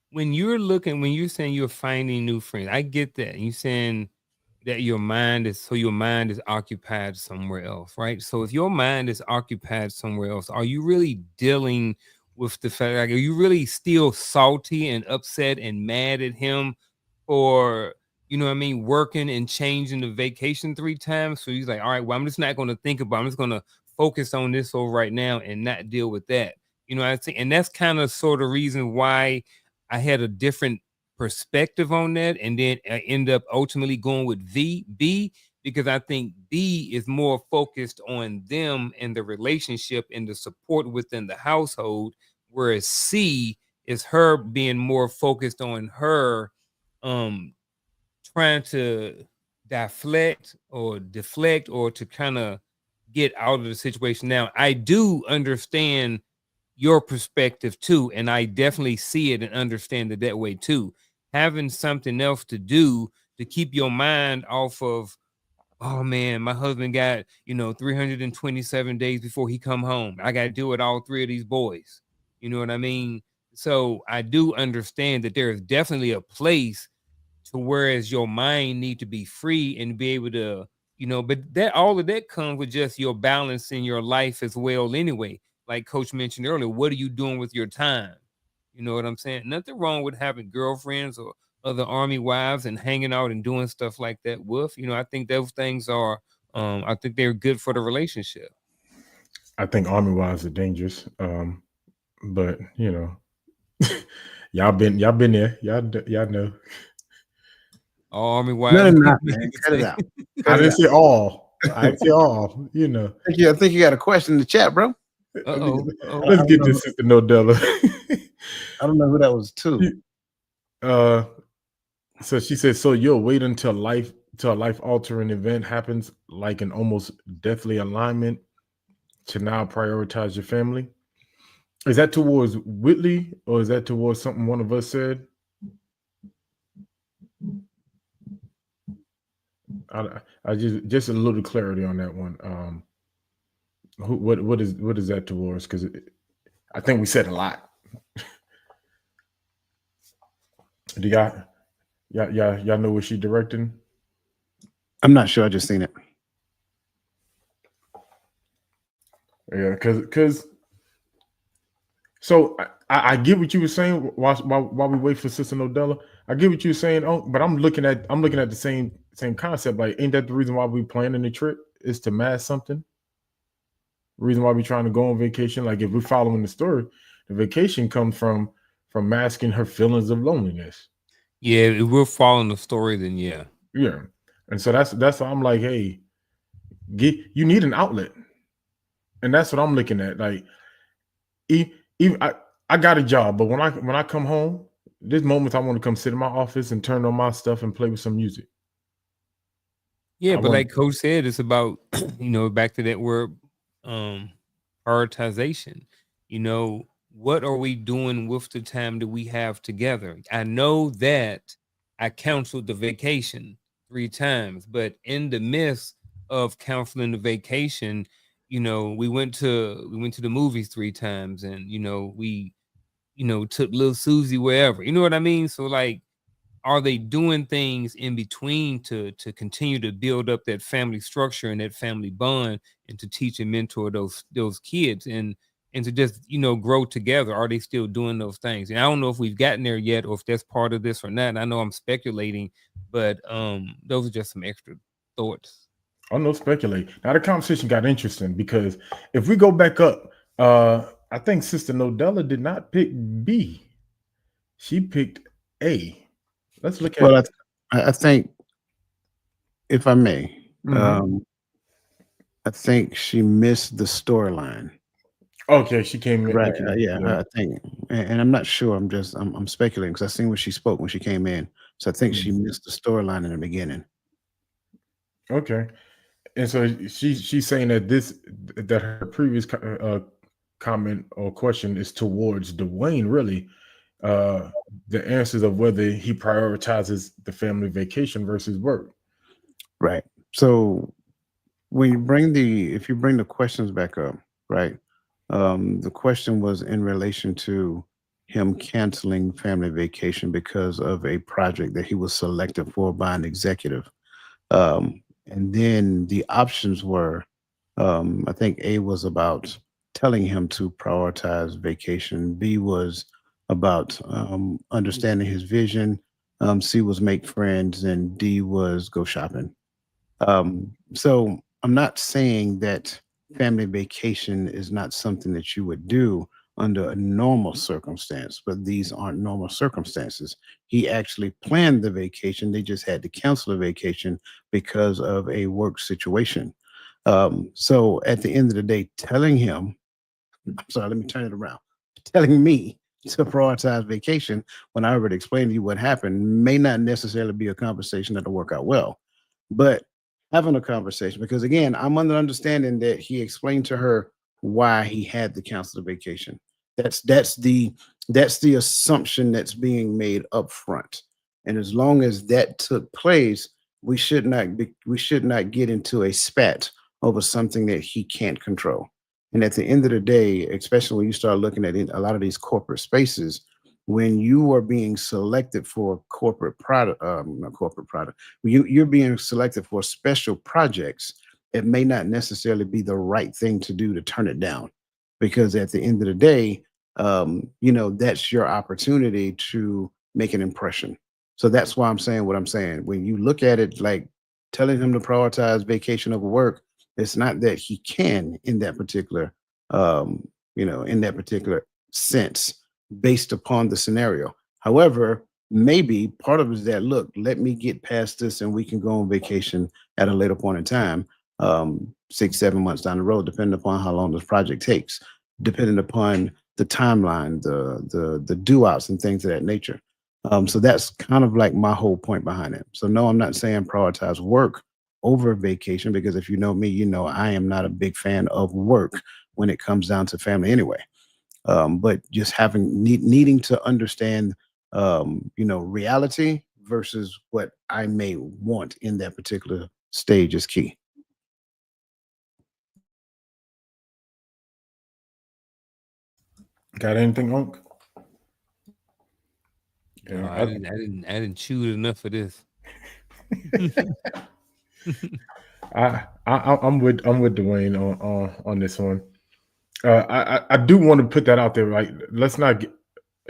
When you're saying you're finding new friends, I get that. You're saying that your mind is occupied somewhere else, right? So if your mind is occupied somewhere else, are you really dealing with the fact, like, are you really still salty and upset and mad at him for, working and changing the vacation 3 times? So he's like, all right, well, I'm just not going to think about it. I'm just going to focus on this over right now and not deal with that. I think, and that's kind of sort of reason why I had a different perspective on that, and then I end up ultimately going with B, because I think B is more focused on them and the relationship and the support within the household, whereas C is her being more focused on her trying to deflect or to kind of get out of the situation. Now, I do understand your perspective too, and I definitely see it and understand it that way too. Having something else to do to keep your mind off of, oh man, my husband got 327 days before he come home. I got to deal with all 3 of these boys. You know what I mean? So I do understand that there is definitely a place to whereas your mind need to be free and be able to, but that all of that comes with just your balance in your life as well anyway. Like Coach mentioned earlier, what are you doing with your time? You know what I'm saying? Nothing wrong with having girlfriends or other army wives and hanging out and doing stuff like that with. I think those things are I think they're good for the relationship. I think army wives are dangerous. But y'all been there. Y'all know. Army wives. No, man. Cut it out. I didn't say all. I didn't say all. I think you got a question in the chat, bro. Uh-oh. Oh, Let's I don't get know. this Sister Nodella. I don't know who that was to. uh, so she said, so you'll wait until a life altering event happens, like an almost deathly alignment, to now prioritize your family. Is that towards Whitley, or is that towards something one of us said? I just a little clarity on that one. What is that towards? Because I think we said a lot. Do y'all know what she directing? I'm not sure. I just seen it. Yeah, because so I get what you were saying while we wait for Sister Nodella. I get what you're saying. Oh, but I'm looking at the same concept. Like, ain't that the reason why we planning the trip is to mask something? Reason why we trying to go on vacation. Like, if we're following the story, the vacation comes from masking her feelings of loneliness. yeah, if we're following the story, then yeah. Yeah, and so that's why I'm like, hey, you need an outlet, and that's what I'm looking at. Like, even I got a job, but when I come home, there's moments I want to come sit in my office and turn on my stuff and play with some music. Yeah, I but want like Coach said, it's about back to that word prioritization. What are we doing with the time that we have together? I know that I canceled the vacation 3 times, but in the midst of canceling the vacation, we went to the movies 3 times, and we took little Susie wherever. You know what I mean? So like, are they doing things in between to continue to build up that family structure and that family bond, and to teach and mentor those kids, and to just grow together? Are they still doing those things? And I don't know if we've gotten there yet, or if that's part of this or not. I know I'm speculating, but those are just some extra thoughts. I don't know, speculate. Now the conversation got interesting because if we go back up, I think Sister Nodella did not pick B. She picked A. Let's look at. Well, I think, if I may, Mhm. I think she missed the storyline. Okay, she came in. Right. Okay, Yeah, yeah. I think, and I'm not sure. I'm speculating because I seen when she spoke when she came in. So I think she Mhm. missed the storyline in the beginning. Okay, and so she's saying that her previous comment or question is towards Dwayne, really. Uh, the answers of whether he prioritizes the family vacation versus work. Right. So when if you bring the questions back up, right? The question was in relation to him canceling family vacation because of a project that he was selected for by an executive. And then the options were, I think A was about telling him to prioritize vacation. B was about understanding his vision. C was make friends, and D was go shopping. So I'm not saying that family vacation is not something that you would do under a normal circumstance, but these aren't normal circumstances. He actually planned the vacation. They just had to cancel the vacation because of a work situation. So at the end of the day, telling him, I'm sorry, let me turn it around. Telling me to prioritize vacation when I already explained to you what happened may not necessarily be a conversation that'll work out well. But having a conversation, because again, I'm under understanding that he explained to her why he had to cancel the vacation. That's the assumption that's being made up front. And as long as that took place, we should not get into a spat over something that he can't control. And at the end of the day, especially when you start looking at a lot of these corporate spaces, when you are being selected for corporate product, not corporate product, when you're being selected for special projects, it may not necessarily be the right thing to do to turn it down, because at the end of the day, that's your opportunity to make an impression. So that's why I'm saying what I'm saying. When you look at it like telling him to prioritize vacation over work, it's not that he can in that particular, in that particular sense, based upon the scenario. However, maybe part of it is that, look, let me get past this and we can go on vacation at a later point in time, 6, 7 months down the road, depending upon how long this project takes. depending upon the timeline, the due outs and things of that nature. So that's kind of like my whole point behind it. So no, I'm not saying prioritize work over vacation, because if you know me, you know I am not a big fan of work when it comes down to family anyway. But just needing to understand, reality versus what I may want in that particular stage is key. Got anything, Unc? No, I didn't chew enough for this. I'm with Dwayne on this one. I do want to put that out there. Right, let's not get,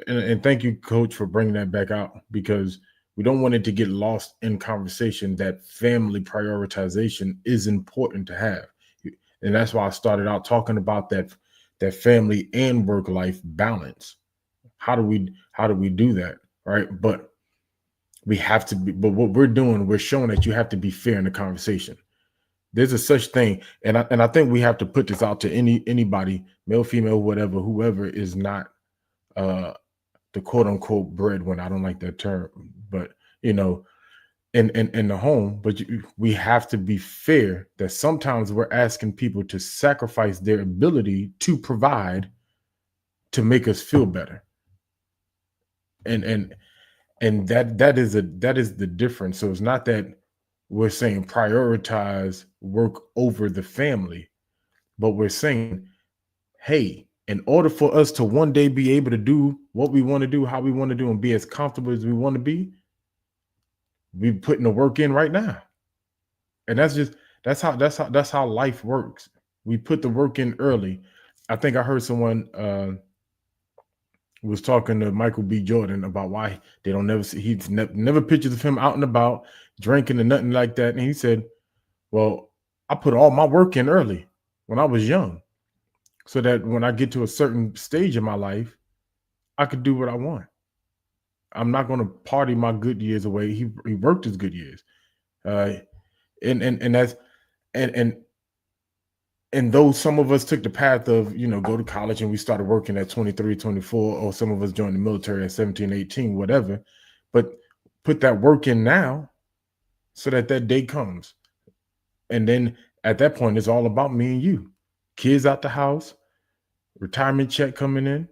and thank you, Coach, for bringing that back out, because we don't want it to get lost in conversation that family prioritization is important to have, and that's why I started out talking about that family and work life balance. How do we do that, right? But we have to be. But what we're doing, we're showing that you have to be fair in the conversation. There's a such thing, and I think we have to put this out to anybody, male, female, whatever, whoever is not the quote unquote breadwinner. I don't like that term, but in the home. But we have to be fair that sometimes we're asking people to sacrifice their ability to provide to make us feel better, and that is the difference. So it's not that we're saying prioritize work over the family, but we're saying, hey, in order for us to one day be able to do what we want to do, how we want to do, and be as comfortable as we want to be, we putting the work in right now. And that's how life works. We put the work in early. I think I heard someone was talking to Michael B. Jordan about why they don't never see, he's never pictures of him out and about drinking and nothing like that. And he said, well, I put all my work in early when I was young, so that when I get to a certain stage in my life, I could do what I want. I'm not going to party my good years away. He worked his good years. And that's, and though some of us took the path of, go to college and we started working at 23, 24, or some of us joined the military at 17, 18, whatever, but put that work in now so that day comes. And then at that point, it's all about me and you. Kids out the house, retirement check coming in.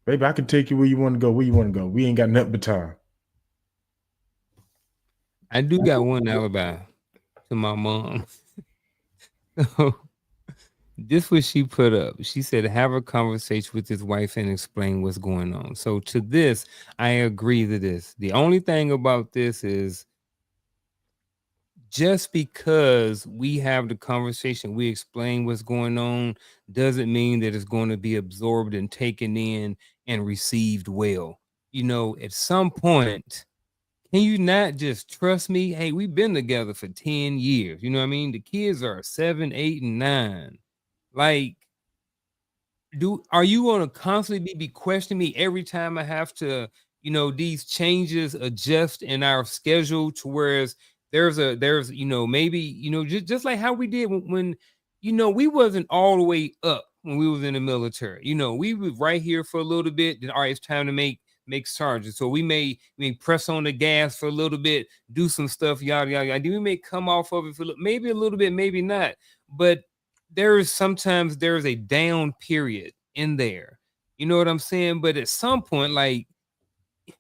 Baby, I can take you where you want to go, We ain't got nothing but time. I do got one alibi to my mom. So this was she put up. She said, have a conversation with his wife and explain what's going on. So to this, I agree to this. The only thing about this is, just because we have the conversation, we explain what's going on, doesn't mean that it's going to be absorbed and taken in and received well. At some point, can you not just trust me? Hey, we've been together for 10 years. You know what I mean? The kids are 7, 8, and 9. Like, are you going to constantly be questioning me every time I have to, these changes adjust in our schedule to whereas there's maybe, just like how we did when we wasn't all the way up when we was in the military. We were right here for a little bit. Then, all right, it's time to make sergeant. So we may press on the gas for a little bit, do some stuff, yada, yada, yada. Then we may come off of it for maybe a little bit, maybe not. But sometimes there's a down period in there. You know what I'm saying? But at some point, like,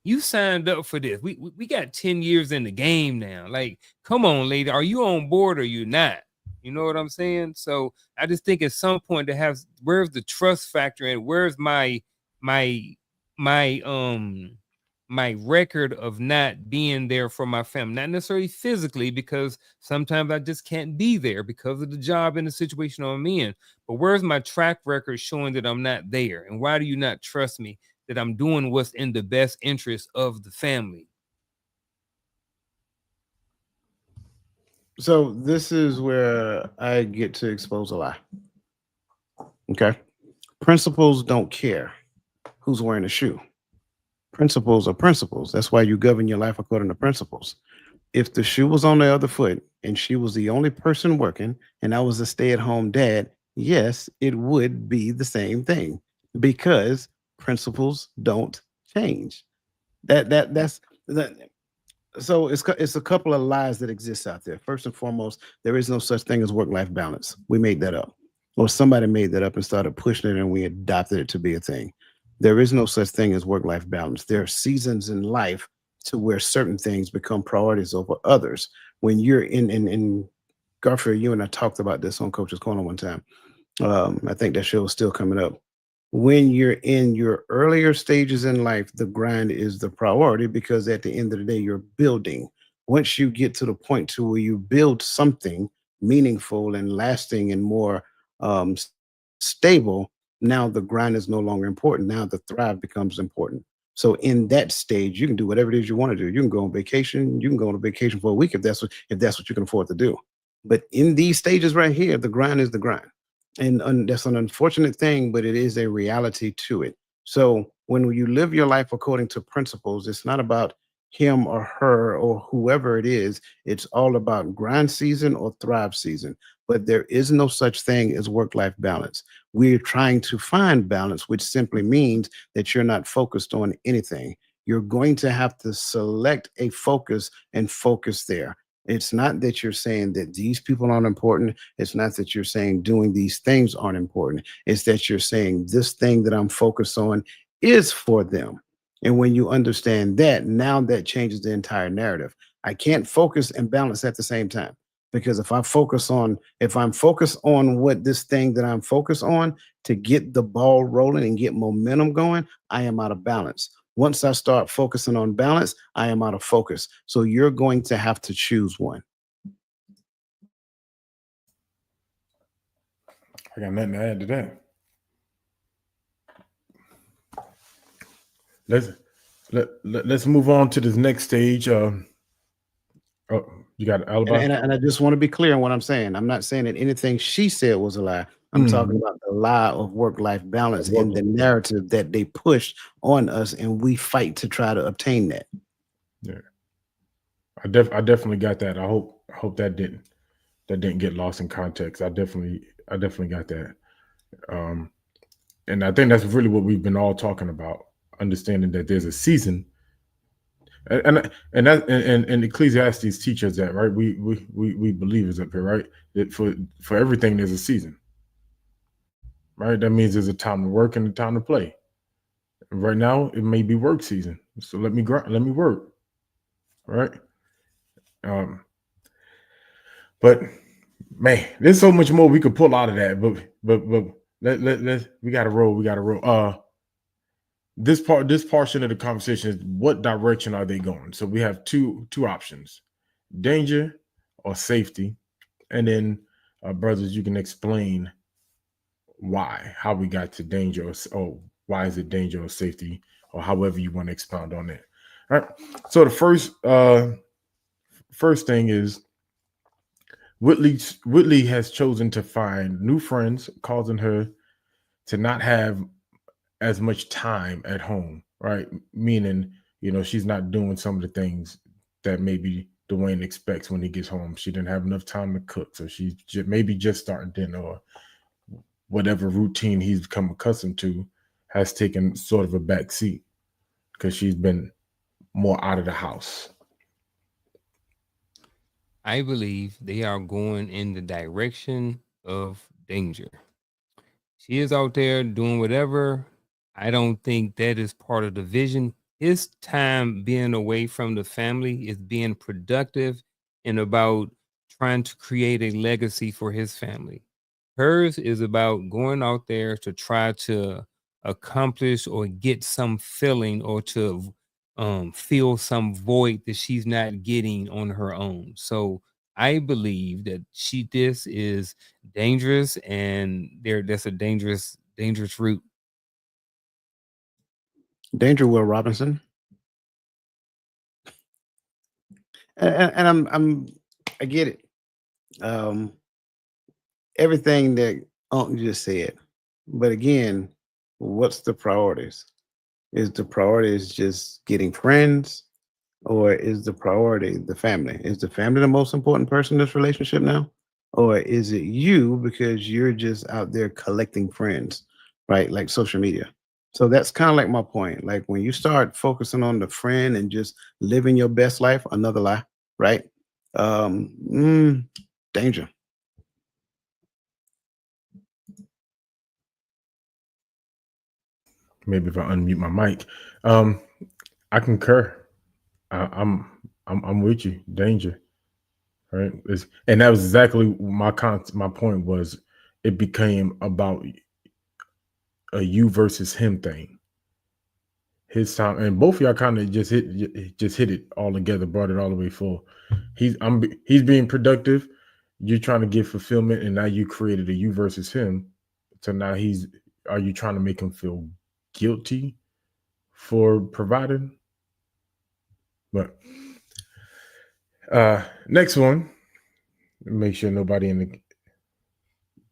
you signed up for this. We got 10 years in the game now. Like, come on, lady, are you on board or you not? You know what I'm saying? So I just think at some point where's the trust factor and where's my record of not being there for my family, not necessarily physically, because sometimes I just can't be there because of the job and the situation I'm in. But where's my track record showing that I'm not there? And why do you not trust me that I'm doing what's in the best interest of the family? So this is where I get to expose a lie. Okay. Principles don't care who's wearing a shoe. Principles are principles. That's why you govern your life according to principles. If the shoe was on the other foot and she was the only person working and I was a stay-at-home dad, yes, it would be the same thing because principles don't change. That's that. So it's a couple of lies that exist out there. First and foremost, there is no such thing as work-life balance. We made that up, or somebody made that up and started pushing it, and we adopted it to be a thing. There is no such thing as work-life balance. There are seasons in life to where certain things become priorities over others. When you're in Garfield, you and I talked about this on Coach's Corner one time. I think that show is still coming up. When you're in your earlier stages in life, the grind is the priority because at the end of the day, you're building. Once you get to the point to where you build something meaningful and lasting and more stable, now the grind is no longer important. Now the thrive becomes important. So in that stage, you can do whatever it is you want to do. You can go on vacation. You can go on a vacation for a week if that's what you can afford to do. But in these stages right here, the grind is the grind, and that's an unfortunate thing, but it is a reality to it. So when you live your life according to principles, it's not about him or her or whoever it is. It's all about grind season or thrive season. But there is no such thing as work-life balance. We're trying to find balance, which simply means that you're not focused on anything. You're going to have to select a focus and focus there. It's not that you're saying that these people aren't important. It's not that you're saying doing these things aren't important. It's that you're saying this thing that I'm focused on is for them. And when you understand that, now that changes the entire narrative. I can't focus and balance at the same time. Because if I'm focused on what this thing that I'm focused on to get the ball rolling and get momentum going, I am out of balance. Once I start focusing on balance, I am out of focus. So you're going to have to choose one. I got nothing to add to that. Let's move on to this next stage. Oh, you got an alibi? And I just want to be clear on what I'm saying. I'm not saying that anything she said was a lie. I'm talking about the lie of work-life balance and the narrative that they push on us, and we fight to try to obtain that. Yeah, I definitely got that. I hope that didn't get lost in context. I definitely got that. And I think that's really what we've been all talking about, understanding that there's a season. And Ecclesiastes teaches that, right? We believers up here, right? That for everything there's a season, right? That means there's a time to work and a time to play. And right now, it may be work season, so let me work, right? But man, there's so much more we could pull out of that. But we got to roll. This portion of the conversation is what direction are they going? So we have two options: danger or safety. And then brothers, you can explain how we got to danger, or why is it danger or safety, or however you want to expound on that. All right. So the first thing is Whitley has chosen to find new friends, causing her to not have as much time at home, right? Meaning, she's not doing some of the things that maybe Dwayne expects when he gets home. She didn't have enough time to cook, so she's maybe just starting dinner, or whatever routine he's become accustomed to has taken sort of a back seat because she's been more out of the house. I believe they are going in the direction of danger. She is out there doing whatever. I don't think that is part of the vision. His time being away from the family is being productive and about trying to create a legacy for his family. Hers is about going out there to try to accomplish or get some feeling, or to fill some void that she's not getting on her own. So I believe that this is dangerous, and that's a dangerous route. Danger, Will Robinson. And I get it. Everything that Uncle just said, but again, what's the priorities? Is the priorities just getting friends, or is the priority the family? Is the family the most important person in this relationship now? or is it you because you're just out there collecting friends, right? Like social media. So that's kind of like my point. Like when you start focusing on the friend and just living your best life, another lie, right? Um, mm, Danger. Maybe if I unmute my mic. Um, I concur. I'm with you. Danger, right? And that was exactly my point was. It became about a you versus him thing. His time, and both of y'all kind of just hit it all together, brought it all the way full. He's being productive. You're trying to get fulfillment, and now you created a you versus him. So now are you trying to make him feel guilty for providing? But next one, make sure nobody in the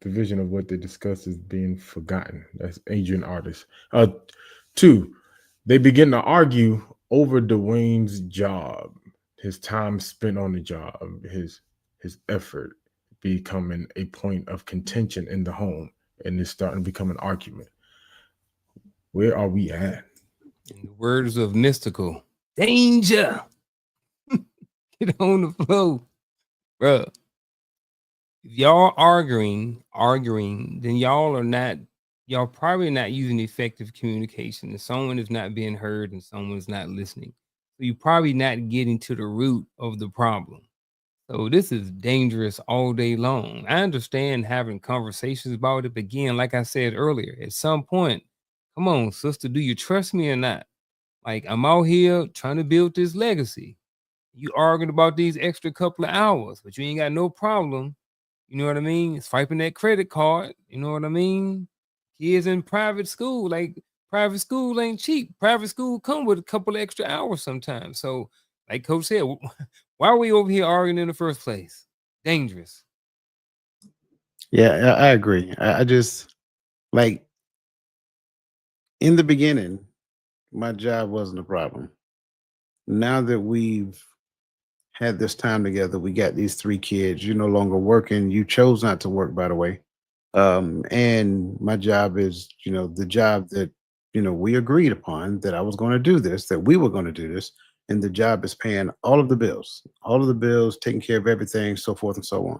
division of what they discussed is being forgotten. That's Adrian Artist. Two, they begin to argue over Dwayne's job, his time spent on the job, his effort becoming a point of contention in the home, and it's starting to become an argument. Where are we at? In the words of Mystical, danger. Get on the floor, bro. If y'all arguing, then y'all probably not using effective communication. And someone is not being heard and someone is not listening. So you're probably not getting to the root of the problem. So this is dangerous all day long. I understand having conversations about it, but again, like I said earlier, at some point, come on, sister, do you trust me or not? Like I'm out here trying to build this legacy. You arguing about these extra couple of hours, but you ain't got no problem. You know what I mean? Swiping that credit card. You know what I mean? Kids in private school, like private school ain't cheap. Private school come with a couple of extra hours sometimes. So, like Coach said, why are we over here arguing in the first place? Dangerous. Yeah, I agree. I just like in the beginning, my job wasn't a problem. Now that we've had this time together, we got these three kids. You're no longer working. You chose not to work, by the way. And my job is, the job that, we agreed upon that I was going to do this, that we were going to do this. And the job is paying all of the bills, taking care of everything, so forth and so on.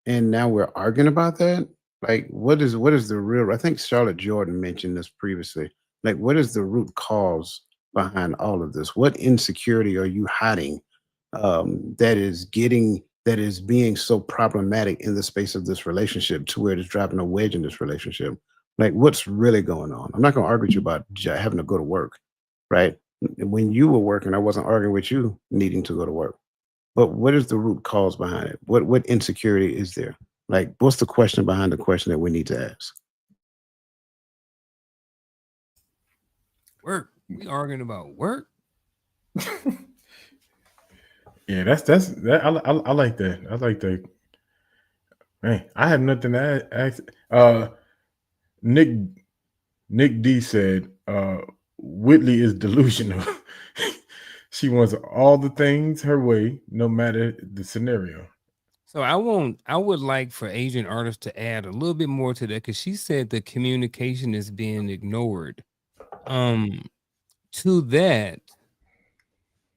And now we're arguing about that. Like, what is the real? I think Charlotte Jordan mentioned this previously. Like, what is the root cause behind all of this? What insecurity are you hiding that is being so problematic in the space of this relationship to where it is driving a wedge in this relationship? Like, what's really going on? I'm not going to argue with you about having to go to work, right? When you were working, I wasn't arguing with you needing to go to work. But what is the root cause behind it? What insecurity is there? Like, what's the question behind the question that we need to ask? Work. We arguing about work. Yeah, that's that. I like that. I like that. Man, I have nothing to ask. Nick D said, Whitley is delusional. She wants all the things her way, no matter the scenario. So I would like for Asian artists to add a little bit more to that because she said the communication is being ignored. To that,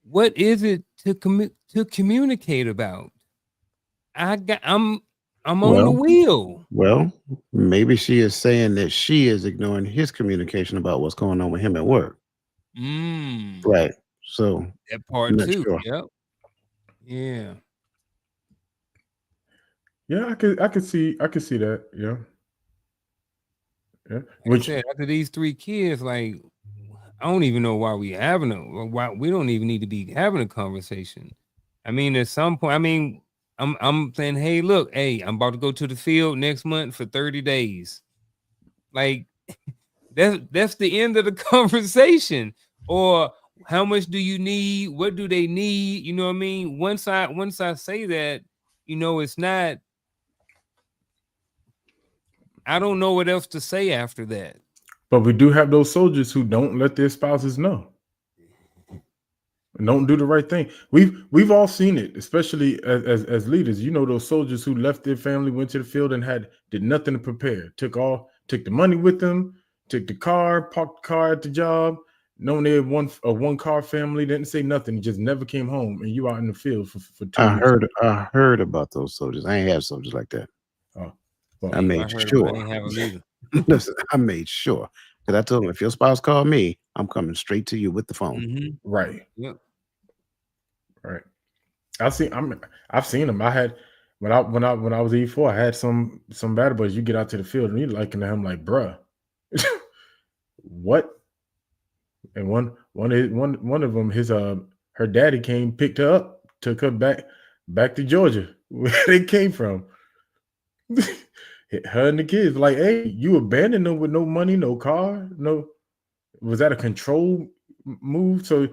what is it to communicate about? I'm on the Well, wheel. well, maybe she is saying that she is ignoring his communication about what's going on with him at work. Right. So That I'm part not too. sure. Yep. Yeah. Yeah, I could see that. Yeah. Yeah. Like I Which said, after these three kids, like I don't even know why why we don't even need to be having a conversation. I mean, at some point, I'm saying, hey, look, hey, I'm about to go to the field next month for 30 days. Like that's the end of the conversation. Or how much do you need? What do they need? You know what I mean? Once I say that, it's not. I don't know what else to say after that. But we do have those soldiers who don't let their spouses know. and don't do the right thing. We've all seen it, especially as leaders. You know, those soldiers who left their family, went to the field, and did nothing to prepare. Took the money with them, took the car, parked the car at the job. Knowing they had one car family, didn't say nothing, just never came home, and you out in the field for 2 weeks. I heard about those soldiers. I ain't have soldiers like that. Oh, well, I Yeah, made I heard sure. I ain't have a leader. Listen, I made sure because I told them if your spouse called me, I'm coming straight to you with the phone. Mm-hmm. right, Yep. right. I've seen them. I had when I was E4, I had some bad boys. You get out to the field and you liking him like, bruh, what? And one of them, her daddy came, picked her up, took her back to Georgia, where they came from. Her and the kids, like, hey, you abandoned them with no money, no car, no. Was that a control move? So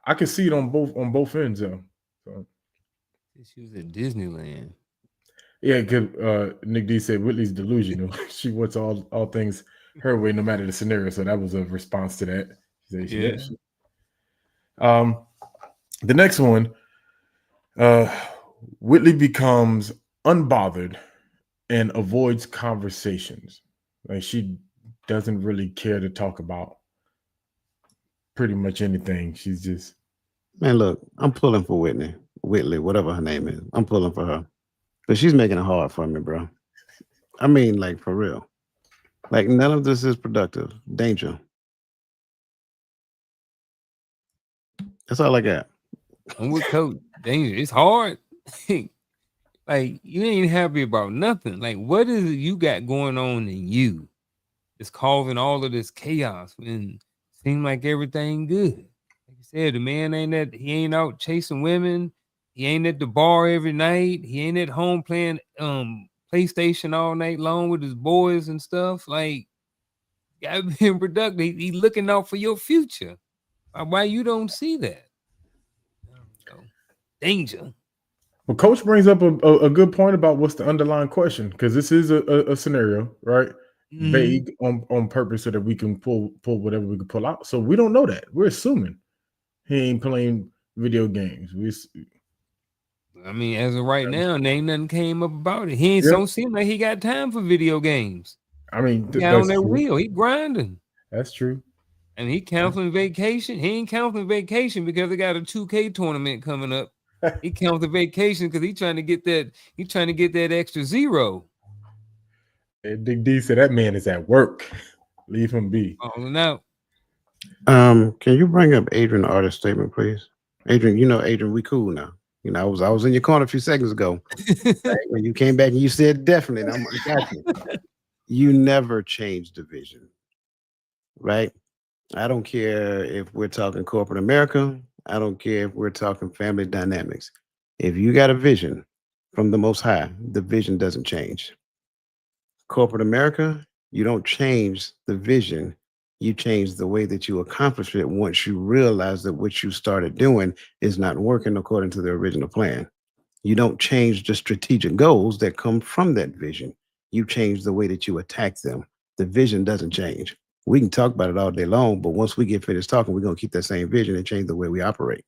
I can see it on both ends, though. So, She was at Disneyland. yeah, because Nick D said Whitley's delusional. She wants all things her way, no matter the scenario. So that was a response to that. Yeah. The next one, Whitley becomes unbothered and avoids conversations. Like she doesn't really care to talk about pretty much anything. She's just Man, look, I'm pulling for Whitley, whatever her name is. I'm pulling for her because she's making it hard for me, bro. I mean, like for real. Like none of this is productive. Danger. That's all I got. I'm with Coach. Danger. It's hard. Like you ain't happy about nothing. Like what is it you got going on in you? It's causing all of this chaos and seem like everything good. Like you said, the man he ain't out chasing women. He ain't at the bar every night. He ain't at home playing PlayStation all night long with his boys and stuff. Like gotta be productive. He looking out for your future. Why you don't see that? Danger. Well, Coach brings up a good point about what's the underlying question, because this is a scenario, right? Vague on purpose so that we can pull whatever we can pull out. So we don't know that. We're assuming he ain't playing video games. I mean, as of right now, ain't nothing came up about it. He ain't don't seem like he got time for video games. I mean, He on that wheel. He grinding. That's true. And he canceling vacation. He ain't canceling vacation because they got a 2K tournament coming up. He canceled vacation because he trying to get that. He trying to get that extra zero. And Big D said that man is at work. Leave him be. Falling out. Can you bring up Adrian artist statement, please? Adrian, we cool now. I was in your corner a few seconds ago. Right? When you came back and you said definitely, and I got you. You never changed the vision, right? I don't care if we're talking corporate America. I don't care if we're talking family dynamics. If you got a vision from the Most High, the vision doesn't change. Corporate America, you don't change the vision. You change the way that you accomplish it once you realize that what you started doing is not working according to the original plan. You don't change the strategic goals that come from that vision. You change the way that you attack them. The vision doesn't change. We can talk about it all day long, but once we get finished talking, we're going to keep that same vision and change the way we operate.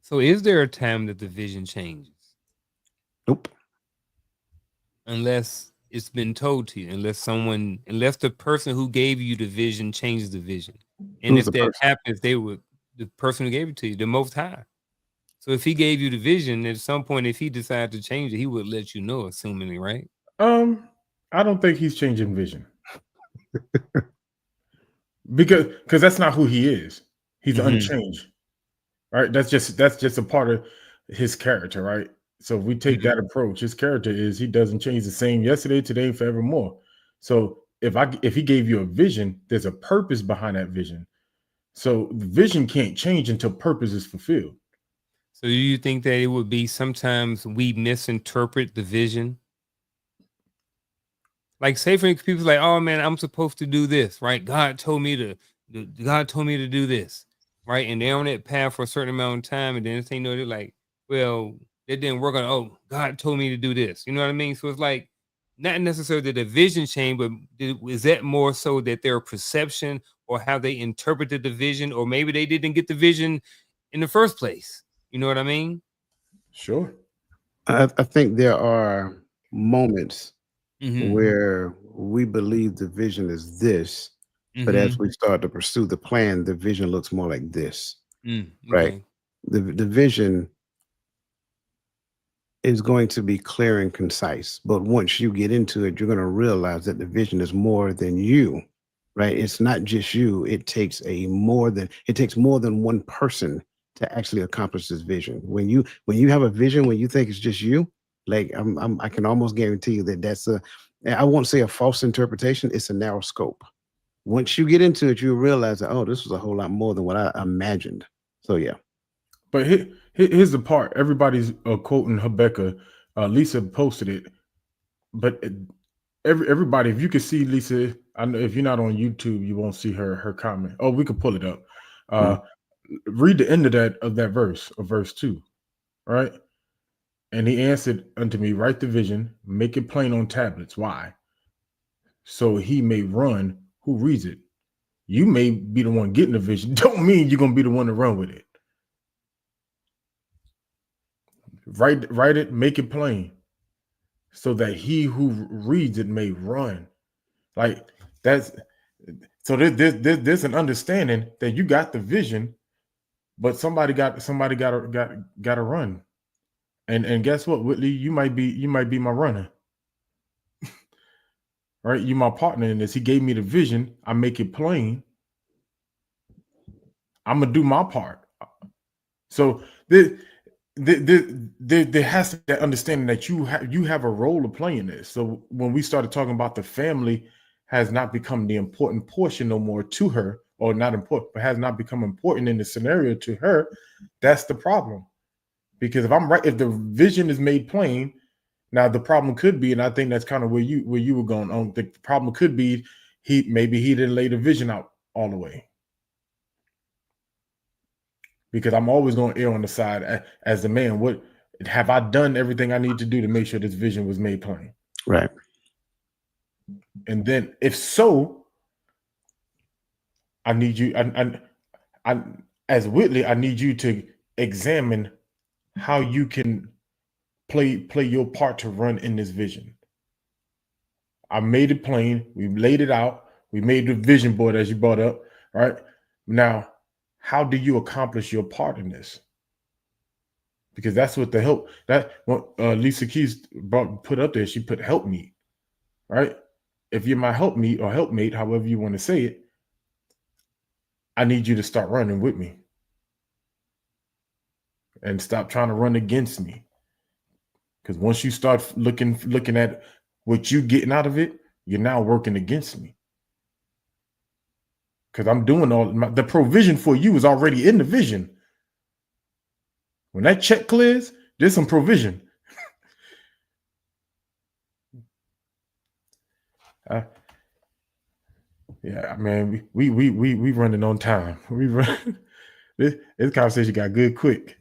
So is there a time that the vision changes? Nope. Unless it's been told to you, unless the person who gave you the vision changes the vision. And Who's if that happens, the person who gave it to you, the Most High. So if he gave you the vision, at some point, if he decided to change it, he would let you know, assumingly, right? I don't think he's changing vision. because that's not who he is. He's unchanged. Right? That's just a part of his character, right? So if we take that approach, his character is he doesn't change, the same yesterday, today, and forevermore. So if he gave you a vision, there's a purpose behind that vision. So the vision can't change until purpose is fulfilled. So do you think that it would be sometimes we misinterpret the vision? Like say for instance, people like, oh man, I'm supposed to do this, right? God told me to do this, right? And they're on that path for a certain amount of time, and then they know they're like, well, it didn't work on. Oh, God told me to do this. You know what I mean? So it's like not necessarily that the vision changed, but is that more so that their perception or how they interpreted the vision, or maybe they didn't get the vision in the first place? You know what I mean? Sure. I think there are moments Mm-hmm. where we believe the vision is this, but as we start to pursue the plan, the vision looks more like this, right? Okay. The vision is going to be clear and concise, but once you get into it, you're going to realize that the vision is more than you, right? It's not just you. It takes more than one person to actually accomplish this vision. When you have a vision, when you think it's just you, like I can almost guarantee you that's I won't say a false interpretation. It's a narrow scope. Once you get into it, you realize that, oh, this was a whole lot more than what I imagined. So yeah. But here's the part. Everybody's quoting Habakkuk. Lisa posted it, but everybody, if you can see Lisa, I know if you're not on YouTube, you won't see her comment. Oh, we could pull it up. Read the end of that verse, of verse 2, right? And he answered unto me, write the vision, make it plain on tablets. Why? So he may run who reads it. You may be the one getting the vision. Don't mean you're gonna be the one to run with it. Write it, make it plain, so that he who reads it may run. Like that's so there's an understanding that you got the vision, but somebody got to run. And guess what, Whitley? You might be my runner. Right? You my partner in this. He gave me the vision. I make it plain. I'm gonna do my part. So there has to be that understanding that you have a role to play in this. So when we started talking about the family has not become the important portion no more to her, or not important, but has not become important in the scenario to her, that's the problem. Because if I'm right, if the vision is made plain, now the problem could be, and I think that's kind of where you were going on. The problem could be maybe he didn't lay the vision out all the way. Because I'm always going to err on the side as the man. What have I done everything I need to do to make sure this vision was made plain? Right. And then if so, I need you, I as Whitley, I need you to examine how you can play your part to run in this vision. I made it plain. We laid it out. We made the vision board, as you brought up, right? Now, how do you accomplish your part in this? Because that's what the help that what Lisa Keys put up there. She put help me, right? If you're my help me or helpmate, however you want to say it, I need you to start running with me and stop trying to run against me. Because once you start looking at what you're getting out of it, you're now working against me. Because I'm doing the provision for you is already in the vision. When that check clears, there's some provision. Yeah, man, we running on time. We run. This conversation got good quick.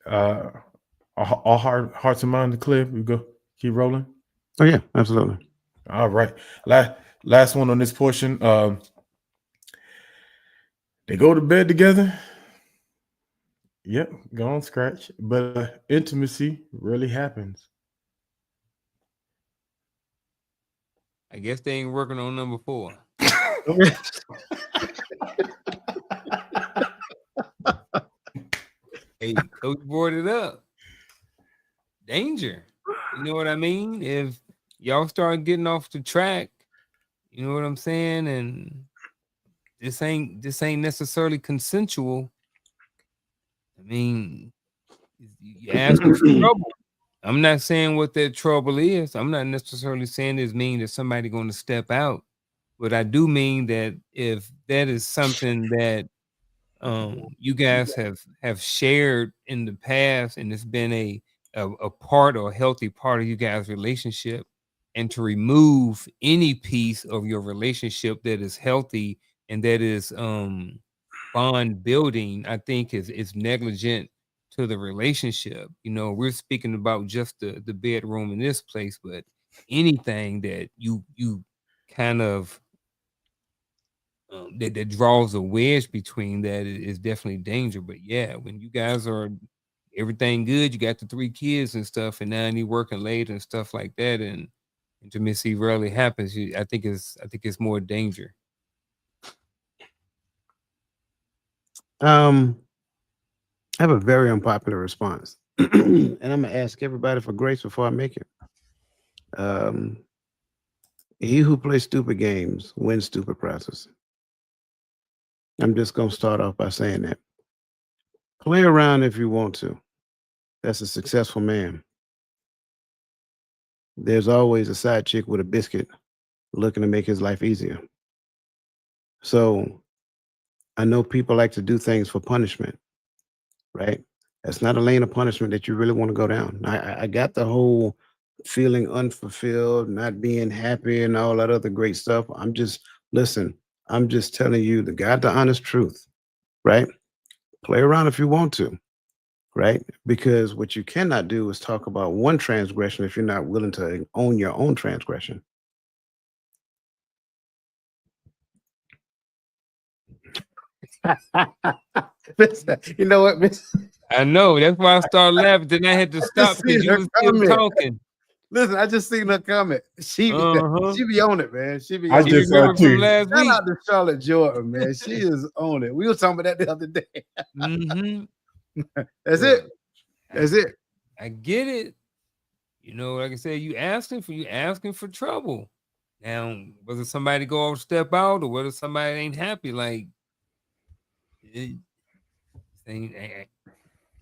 Our hearts and minds clear. We go keep rolling. Oh yeah, absolutely. All right. Last one on this portion. They go to bed together. Yep, go on scratch. But intimacy really happens. I guess they ain't working on number 4. Hey, Coach brought it up. Danger. You know what I mean? If y'all start getting off the track, you know what I'm saying? And this ain't necessarily consensual. I mean, you asking for trouble. I'm not saying what that trouble is. I'm not necessarily saying this means that somebody going to step out, but I do mean that if that is something that you guys have shared in the past, and it's been a part or a healthy part of you guys' relationship, and to remove any piece of your relationship that is healthy and that is bond building, I think is negligent to the relationship. You know, we're speaking about just the bedroom in this place, but anything that you kind of that draws a wedge between that is definitely danger. But yeah, when you guys are everything good, you got the 3 kids and stuff, and now you working late and stuff like that, and intimacy rarely happens. I think it's more danger. I have a very unpopular response, and I'm gonna ask everybody for grace before I make it. He who plays stupid games wins stupid prizes. I'm just gonna start off by saying that. Play around if you want to. That's a successful man. There's always a side chick with a biscuit looking to make his life easier. So I know people like to do things for punishment, right? That's not a lane of punishment that you really want to go down. I got the whole feeling unfulfilled, not being happy, and all that other great stuff. I'm just telling you the God, the honest truth, right? Play around if you want to, right? Because what you cannot do is talk about one transgression if you're not willing to own your own transgression. You know what, Miss? I know. That's why I started laughing. Then I had to stop because you was still talking. Listen, I just seen her comment. She be on it, man. She be. I on it. just remember from too. last Shout week. out to Charlotte Jordan, man. She is on it. We were talking about that the other day. That's it. That's it. I get it. You know, like I said, you asking for trouble. Now, whether somebody go off step out or whether somebody ain't happy, like I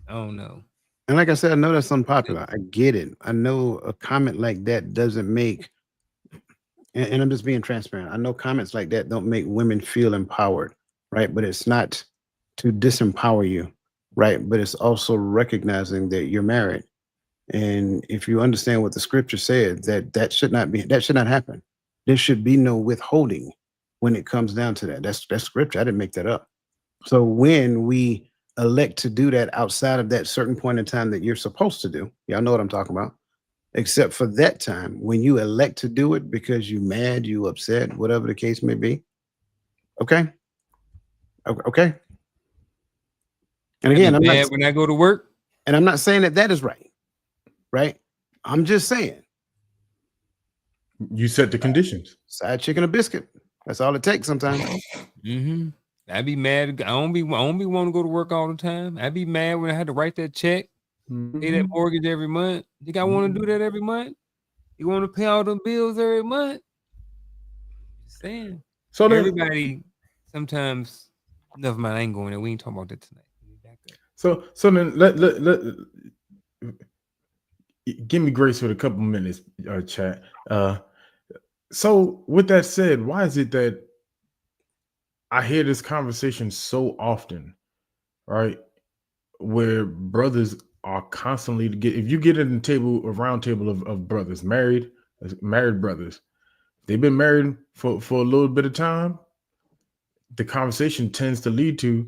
don't know. And like I said, I know that's unpopular. I get it. I know a comment like that doesn't make, and I'm just being transparent. I know comments like that don't make women feel empowered, right? But it's not to disempower you, right? But it's also recognizing that you're married. And if you understand what the scripture said, that should not happen. There should be no withholding when it comes down to that. That's scripture. I didn't make that up. So when we elect to do that outside of that certain point in time that you're supposed to do, y'all know what I'm talking about, except for that time when you elect to do it because you mad, you upset, whatever the case may be. Okay. Okay. And again, I'm mad not, when I go to work. and I'm not saying that is right. Right. I'm just saying. You set the conditions. Side chicken a biscuit. That's all it takes sometimes. I'd be mad. I don't be want to go to work all the time. I'd be mad when I had to write that check, pay that mortgage every month. Think I want to do that every month? You want to pay all them bills every month? Just saying. So then, everybody sometimes. Never mind. I ain't going there. We ain't talking about that tonight. so then let give me grace for a couple minutes, chat. So with that said, why is it that I hear this conversation so often, right? Where brothers are constantly if you get in a round table of brothers, married brothers, they've been married for a little bit of time, the conversation tends to lead to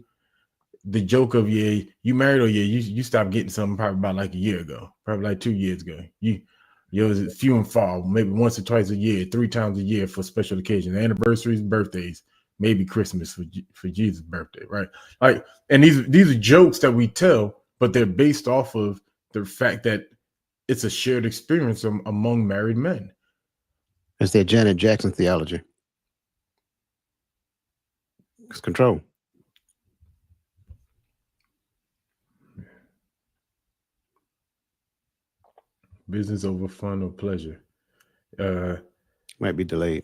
the joke of, yeah, you married, or yeah, you stopped getting something probably about like a year ago, probably like 2 years ago. You was few and far, maybe once or twice a year, 3 times a year for special occasions, anniversaries, birthdays, maybe Christmas for Jesus' birthday, right? Like, and these are jokes that we tell, but they're based off of the fact that it's a shared experience among married men. It's their Janet Jackson theology. It's control. Business over fun or pleasure. Might be delayed.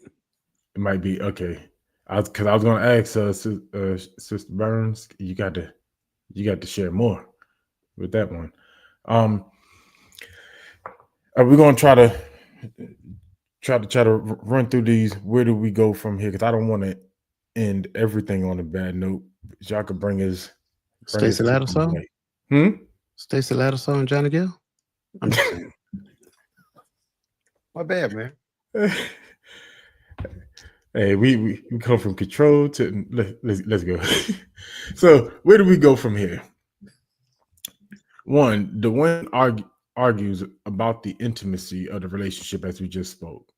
It might be okay. I was going to ask Sister Burns. You got to share more with that one. Are we going to try to run through these? Where do we go from here? Because I don't want to end everything on a bad note. Y'all could bring us Stacey Lattisaw? Stacey Lattisaw and Johnny Gill? I'm just saying. My bad, man. Hey, we come from control to let's go. So where do we go from here? One, Dwayne argues about the intimacy of the relationship as we just spoke.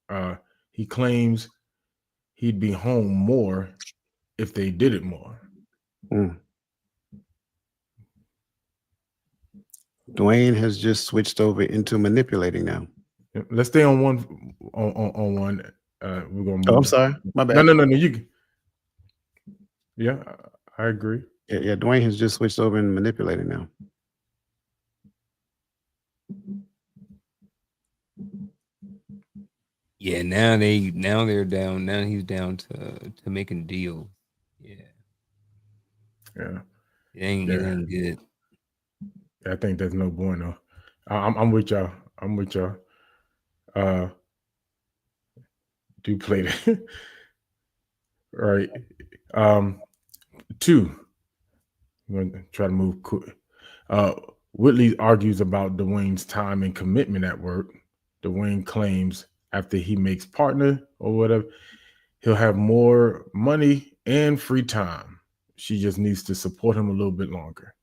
He claims he'd be home more if they did it more. Mm. Dwayne has just switched over into manipulating now. Let's stay on one. On one. We're gonna move. Oh, I'm sorry. My bad. No. You. Yeah, I agree. Yeah, Dwayne has just switched over and manipulating now. Yeah, now they're down. Now he's down to making deals. Yeah, Yeah, it ain't good. I think there's no bueno. I'm with y'all. Do play that. Right. Two. I'm going to try to move quick. Whitley argues about Dwayne's time and commitment at work. Dwayne claims after he makes partner or whatever, he'll have more money and free time. She just needs to support him a little bit longer.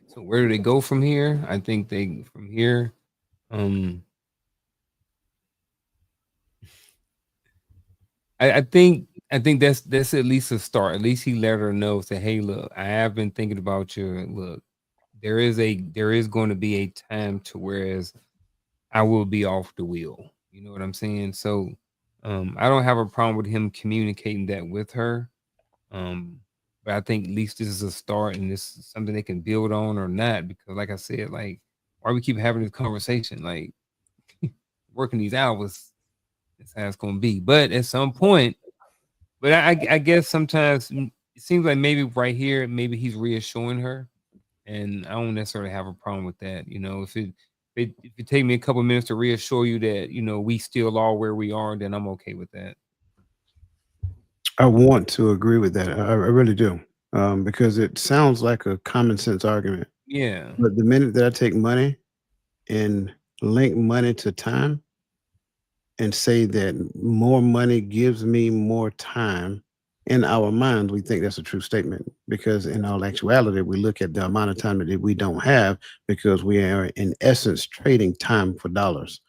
So where do they go from here? I think from here. I think that's at least a start. At least he let her know, say, hey, look, I have been thinking about you. Look, there is going to be a time to whereas I will be off the wheel. You know what I'm saying? So I don't have a problem with him communicating that with her. But I think at least this is a start and this is something they can build on or not. Because like I said, like, why we keep having this conversation? Like working these hours, that's how it's gonna be. But at some point, but I guess sometimes it seems like maybe right here, maybe he's reassuring her. And I don't necessarily have a problem with that. You know, if it take me a couple minutes to reassure you that, you know, we still are where we are, then I'm okay with that. I want to agree with that. I really do. Because it sounds like a common sense argument. Yeah. But the minute that I take money and link money to time and say that more money gives me more time, in our minds, we think that's a true statement because in all actuality, we look at the amount of time that we don't have because we are in essence trading time for dollars.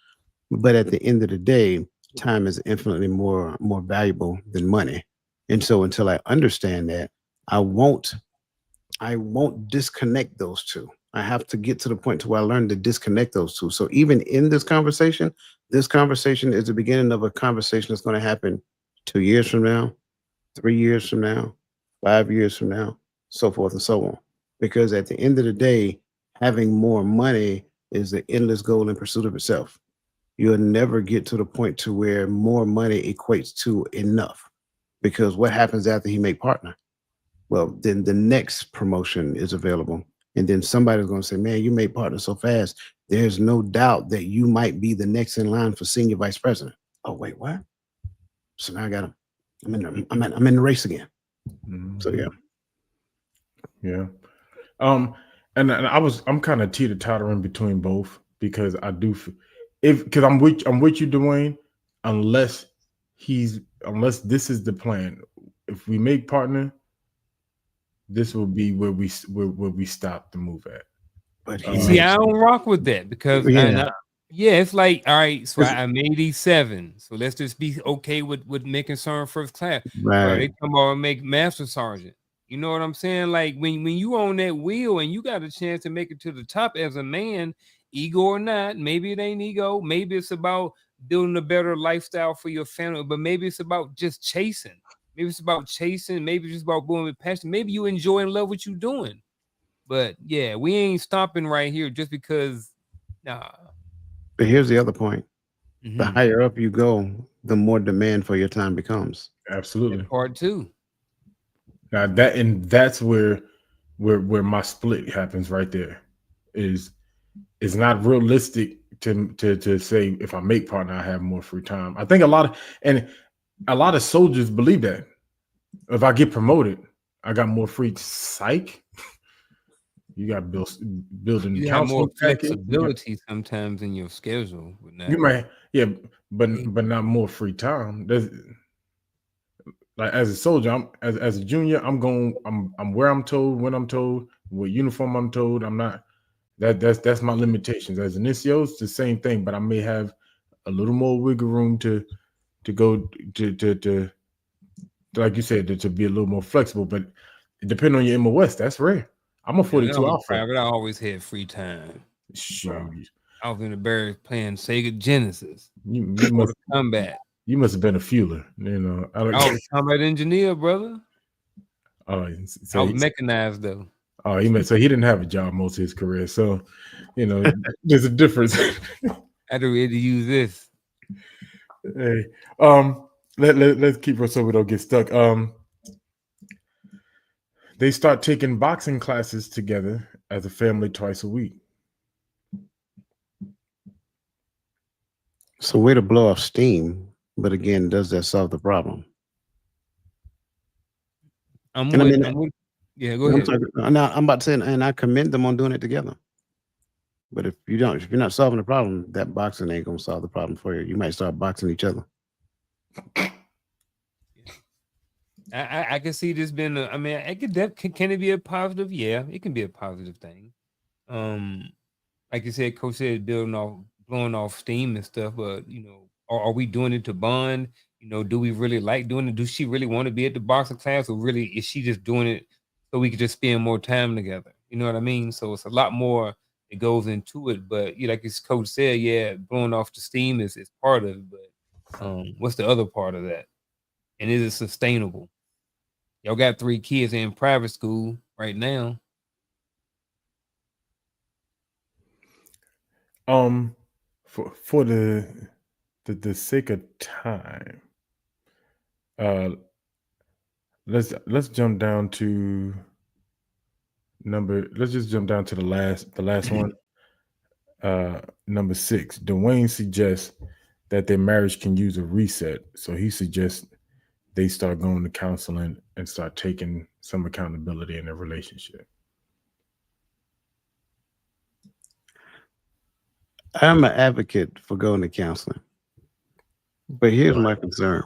But at the end of the day, time is infinitely more valuable than money. And so until I understand that, I won't disconnect those two. I have to get to the point to where I learn to disconnect those two. So even in this conversation is the beginning of a conversation that's going to happen 2 years from now, 3 years from now, 5 years from now, so forth and so on. Because at the end of the day, having more money is the endless goal in pursuit of itself. You'll never get to the point to where more money equates to enough. Because what happens after he make partner? Well, then the next promotion is available. And then somebody's going to say, man, you made partner so fast. There's no doubt that you might be the next in line for senior vice president. Oh, wait, what? So now I got him. I'm in the race again. Mm-hmm. So yeah. And I'm kind of teeter-tottering between both because I do because I'm with you, Dwayne, unless this is the plan. If we make partner, this will be where we stop the move at. But see, I don't rock with that because it's like, all right, so I made these 7. So let's just be okay with making someone first class. Right. Bro, they come over and make master sergeant. You know what I'm saying? Like when you on that wheel and you got a chance to make it to the top as a man, ego or not, maybe it ain't ego. Maybe it's about building a better lifestyle for your family, but maybe it's about just chasing. Maybe it's about chasing. Maybe it's just about going with passion. Maybe you enjoy and love what you're doing. But yeah, we ain't stopping right here just because. Nah. But here's the other point. Mm-hmm. The higher up you go, the more demand for your time becomes. Absolutely. That part 2. Now that's where my split happens right there. Is it's not realistic to say if I make partner, I have more free time. I think a lot of soldiers believe that. If I get promoted, I got more free psych. You got building. You have more flexibility sometimes in your schedule. You might, but not more free time. Like as a soldier, I'm as a junior, I'm where I'm told, when I'm told, what uniform I'm told. I'm not That's my limitations. As an NCO, it's the same thing, but I may have a little more wiggle room to go to like you said, to be a little more flexible. But depending on your MOS, that's rare. I'm a Yeah, when I 42 was alpha. private, I always had free time. Sure. I was in the barracks playing Sega Genesis You or must the combat. you must have been a fueler. You know, I was a combat engineer, brother. Oh, I was mechanized though. Oh, so he didn't have a job most of his career. So, you know, there's a difference. I had to really use this. Hey, let's keep us so we don't get stuck. They start taking boxing classes together as a family twice a week. So way to blow off steam, but again, does that solve the problem? I'm And I with, mean, I'm with, yeah, go I'm ahead. sorry, I'm about to say, and I commend them on doing it together. But if you're not solving the problem, that boxing ain't gonna solve the problem for you. You might start boxing each other. I can see this being I mean, can it be a positive? Yeah, it can be a positive thing. Like you said, Coach said, blowing off steam and stuff. But you know, are we doing it to bond? You know, do we really like doing it? Do she really want to be at the boxing class, or really is she just doing it so we could just spend more time together? You know what I mean? So it's a lot more that goes into it. But like his coach said, yeah, blowing off the steam is part of it. But what's the other part of that? And is it sustainable? Y'all got 3 kids in private school right now. For the sake of time, let's jump down to let's just jump down to the last one. Number 6. Dwayne suggests that their marriage can use a reset. So he suggests they start going to counseling and start taking some accountability in their relationship. I'm an advocate for going to counseling, but here's my concern.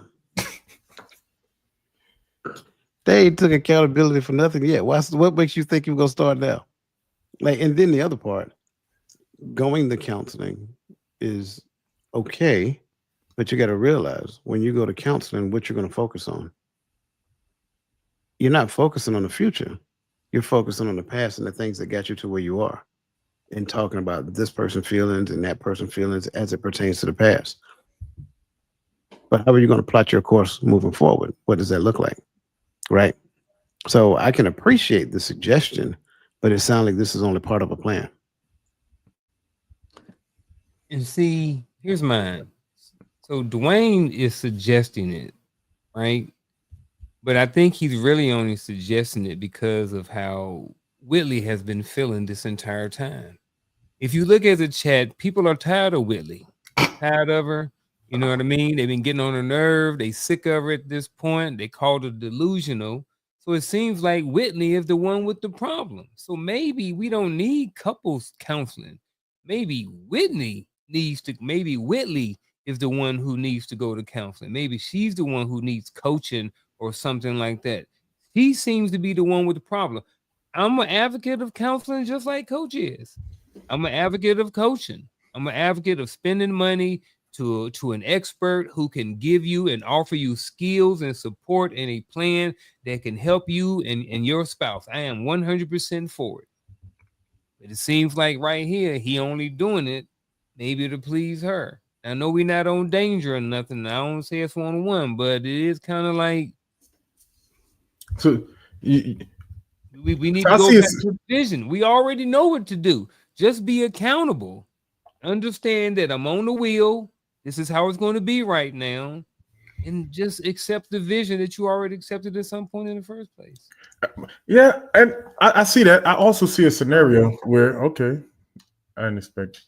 They ain't took accountability for nothing yet. What makes you think you're gonna start now? Like, and then the other part, going to counseling is okay, but you got to realize when you go to counseling, what you're going to focus on. You're not focusing on the future. You're focusing on the past and the things that got you to where you are, and talking about this person's feelings and that person's feelings as it pertains to the past. But how are you going to plot your course moving forward? What does that look like? Right. So I can appreciate the suggestion, but it sounds like this is only part of a plan. And see, here's mine. So Dwayne is suggesting it, right? But I think he's really only suggesting it because of how Whitley has been feeling this entire time. If you look at the chat, people are tired of Whitley, tired of her. You know what I mean? They've been getting on her nerve. They sick of her at this point. They called her delusional. So it seems like Whitley is the one with the problem. So maybe we don't need couples counseling. Maybe Whitley is the one who needs to go to counseling. Maybe she's the one who needs coaching or something like that. She seems to be the one with the problem. I'm an advocate of counseling just like Coach is. I'm an advocate of coaching. I'm an advocate of spending money to an expert who can give you and offer you skills and support and a plan that can help you and your spouse. I am 100% for it. But it seems like right here, he only doing it maybe to please her. I know we're not on danger or nothing. I don't say it's 1-on-1, but it is kind of like so we need to go back to the vision. We already know what to do. Just be accountable. Understand that I'm on the wheel. This is how it's going to be right now. And just accept the vision that you already accepted at some point in the first place. Yeah, and I see that. I also see a scenario where, okay, I didn't expect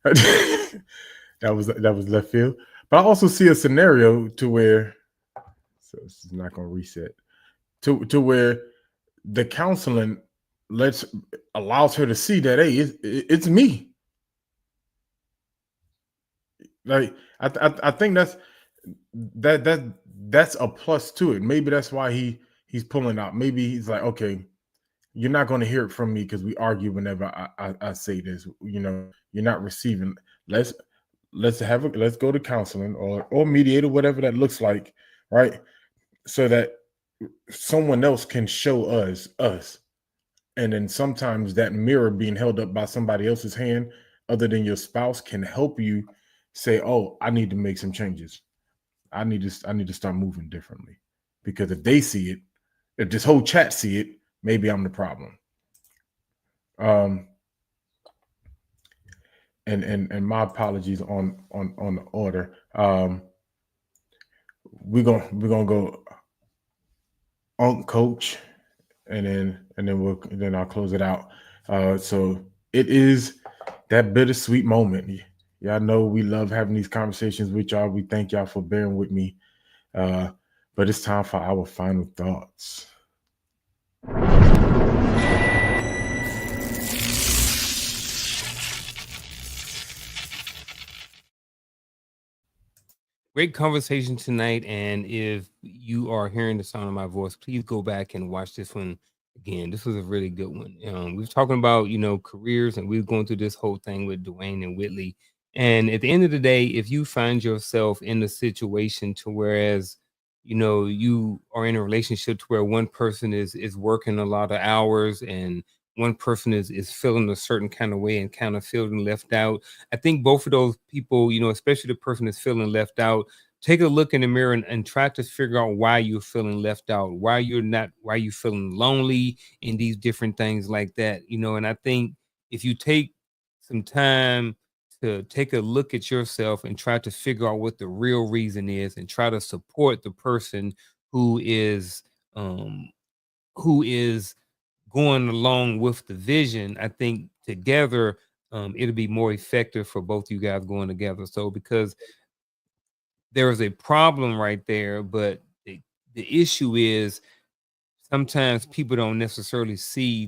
that was left field. But I also see a scenario to where, so this is not going to reset, to where the counseling allows her to see that, hey, it's me. Like I think that's a plus to it. Maybe that's why he's pulling out. Maybe he's like, okay, you're not going to hear it from me because we argue whenever I say this. You're not receiving. Let's let's go to counseling or mediator, whatever that looks like, right? So that someone else can show us. And then sometimes that mirror being held up by somebody else's hand other than your spouse can help you say, oh, I need to make some changes. I need to start moving differently. Because if they see it, if this whole chat see it, maybe I'm the problem. And my apologies on the order. We're gonna go on coach, and then I'll close it out. So it is that bittersweet moment. Y'all know we love having these conversations with y'all. We thank y'all for bearing with me. But it's time for our final thoughts. Great conversation tonight. And if you are hearing the sound of my voice, please go back and watch this one again. This was a really good one. We were talking about, careers, and we were going through this whole thing with Dwayne and Whitley. And at the end of the day, if you find yourself in the situation to whereas, you are in a relationship to where one person is working a lot of hours and one person is feeling a certain kind of way and kind of feeling left out. I think both of those people, especially the person that's feeling left out, take a look in the mirror and try to figure out why you're feeling left out, why you feeling lonely, and these different things like that. And I think if you take some time to take a look at yourself and try to figure out what the real reason is and try to support the person who is going along with the vision, I think together it'll be more effective for both you guys going together. So because there is a problem right there, but the issue is sometimes people don't necessarily see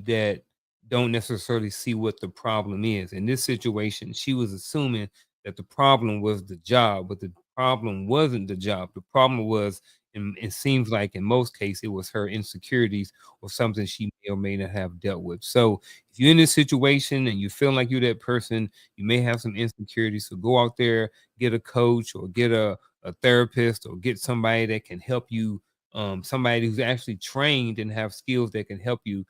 what the problem is. In this situation, she was assuming that the problem was the job, but the problem wasn't the job. The problem was, and it seems like in most cases, it was her insecurities or something she may or may not have dealt with. So if you're in this situation and you feel like you're that person, you may have some insecurities. So go out there, get a coach or get a therapist or get somebody that can help you, somebody who's actually trained and have skills that can help you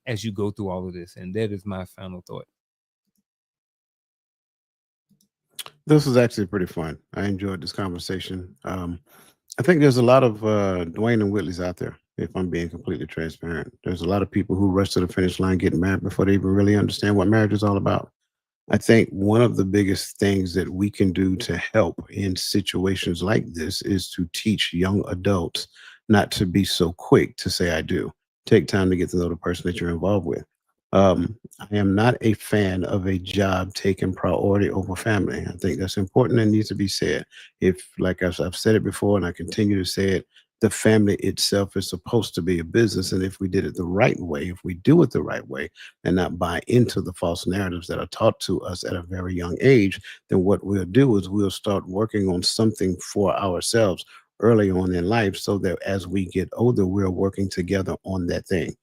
as you go through all of this. And that is my final thought. This was actually pretty fun. I enjoyed this conversation. I think there's a lot of Dwayne and Whitleys out there, if I'm being completely transparent. There's a lot of people who rush to the finish line getting married before they even really understand what marriage is all about. I think one of the biggest things that we can do to help in situations like this is to teach young adults not to be so quick to say, I do. Take time to get to know the person that you're involved with. I am not a fan of a job taking priority over family. I think that's important and needs to be said. If, like I've said it before, and I continue to say it, the family itself is supposed to be a business. And if we did it the right way, if we do it the right way, and not buy into the false narratives that are taught to us at a very young age, then what we'll do is we'll start working on something for ourselves early on in life so that as we get older, we're working together on that thing.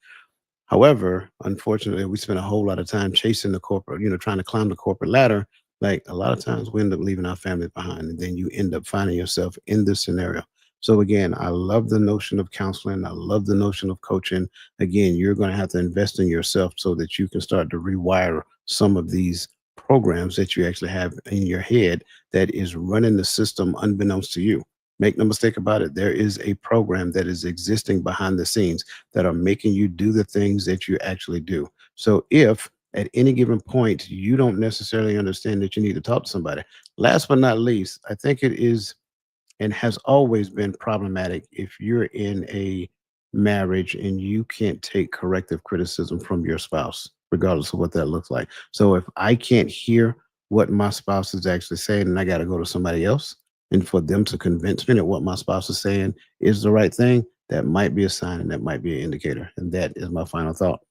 However, unfortunately, we spend a whole lot of time chasing the corporate, trying to climb the corporate ladder. Like a lot of times we end up leaving our family behind, and then you end up finding yourself in this scenario. So again, I love the notion of counseling. I love the notion of coaching. Again, you're going to have to invest in yourself so that you can start to rewire some of these programs that you actually have in your head that is running the system unbeknownst to you. Make no mistake about it. There is a program that is existing behind the scenes that are making you do the things that you actually do. So if at any given point you don't necessarily understand that you need to talk to somebody, last but not least, I think it is and has always been problematic if you're in a marriage and you can't take corrective criticism from your spouse, regardless of what that looks like. So if I can't hear what my spouse is actually saying and I got to go to somebody else and for them to convince me that what my spouse is saying is the right thing, that might be a sign and that might be an indicator. And that is my final thought.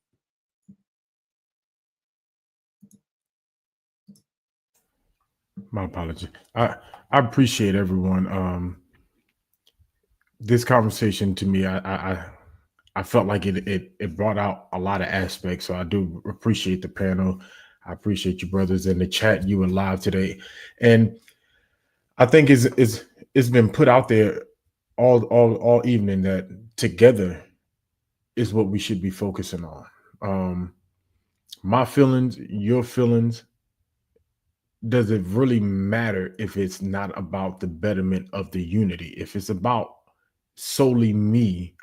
My apology. I appreciate everyone. This conversation to me, I felt like it brought out a lot of aspects. So I do appreciate the panel. I appreciate you brothers in the chat. You were live today, and I think it's been put out there all evening that together is what we should be focusing on. My feelings, your feelings. Does it really matter if it's not about the betterment of the unity? If it's about solely me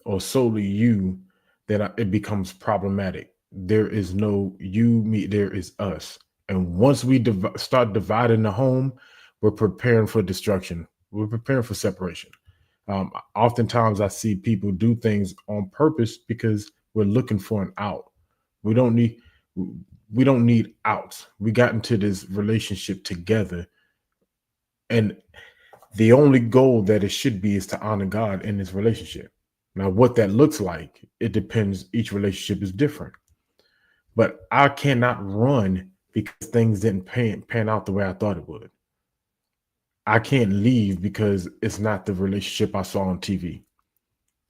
or solely you, then it becomes problematic. There is no you, me, there is us. And once we start dividing the home, we're preparing for destruction. We're preparing for separation. Oftentimes, I see people do things on purpose because we're looking for an out. We don't need we don't need outs. We got into this relationship together, and the only goal that it should be is to honor God in this relationship. Now, what that looks like, it depends. Each relationship is different. But I cannot run because things didn't pan out the way I thought it would. I can't leave because it's not the relationship I saw on TV.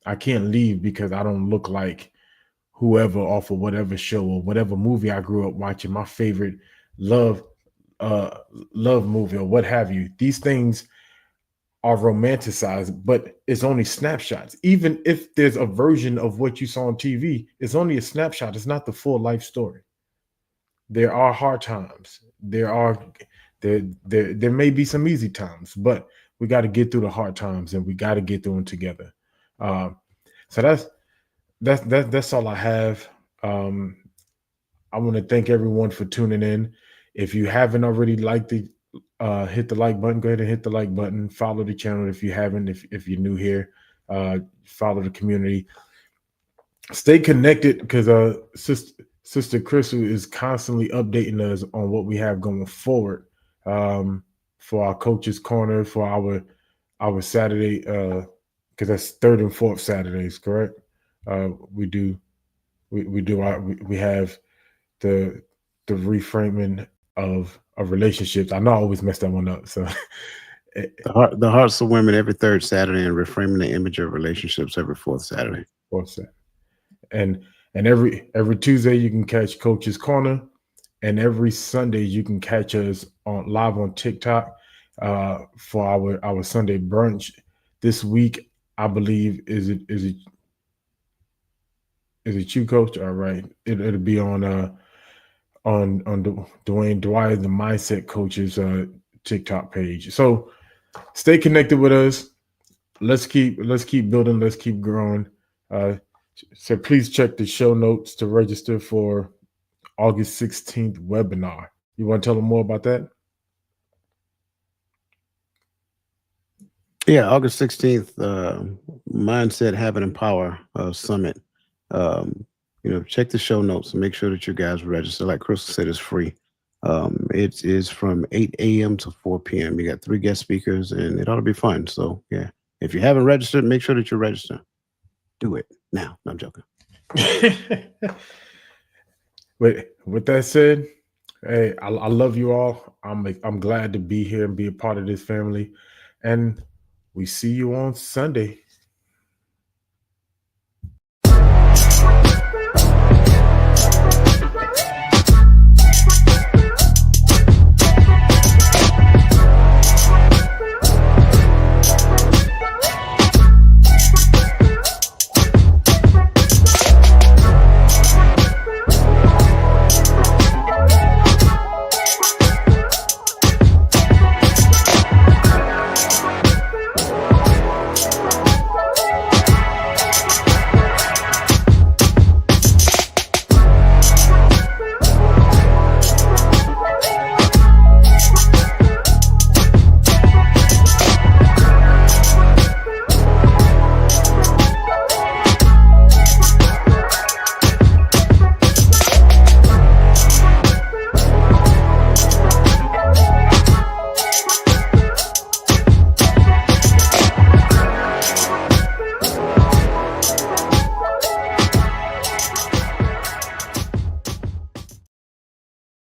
I can't leave because I don't look like whoever off of whatever show or whatever movie I grew up watching, my favorite love love movie or what have you. These things are romanticized, but it's only snapshots. Even if there's a version of what you saw on TV, it's only a snapshot. It's not the full life story. There are hard times. There may be some easy times, but we got to get through the hard times and we got to get through them together. So that's all I have. I want to thank everyone for tuning in. If you haven't already liked the hit the like button, go ahead and hit the like button. Follow the channel if you haven't. If you're new here, follow the community. Stay connected because Sister Crystal is constantly updating us on what we have going forward for our coaches corner for our Saturday because that's third and fourth Saturdays, correct? We have the reframing of relationships. I know I always mess that one up. So The hearts of women every third Saturday, and reframing the image of relationships every fourth Saturday. fourth Saturday. And every Tuesday you can catch Coach's Corner, and every Sunday you can catch us live on TikTok for our Sunday brunch. This week, I believe is it you, Coach? All right, it'll be on Dwayne Dwyer, the Mindset Coach's TikTok page. So stay connected with us. Let's keep building. Let's keep growing. So please check the show notes to register for August 16th webinar. You want to tell them more about that? Yeah, August 16th, Mindset, Habit, and Power Summit. Check the show notes and make sure that you guys register. Like Crystal said, it's free. It is from 8 a.m. to 4 p.m. You got 3 guest speakers, and it ought to be fun. So, yeah, if you haven't registered, make sure that you register. Do it now. No, I'm joking. With that said, hey, I love you all. I'm glad to be here and be a part of this family. And we see you on Sunday.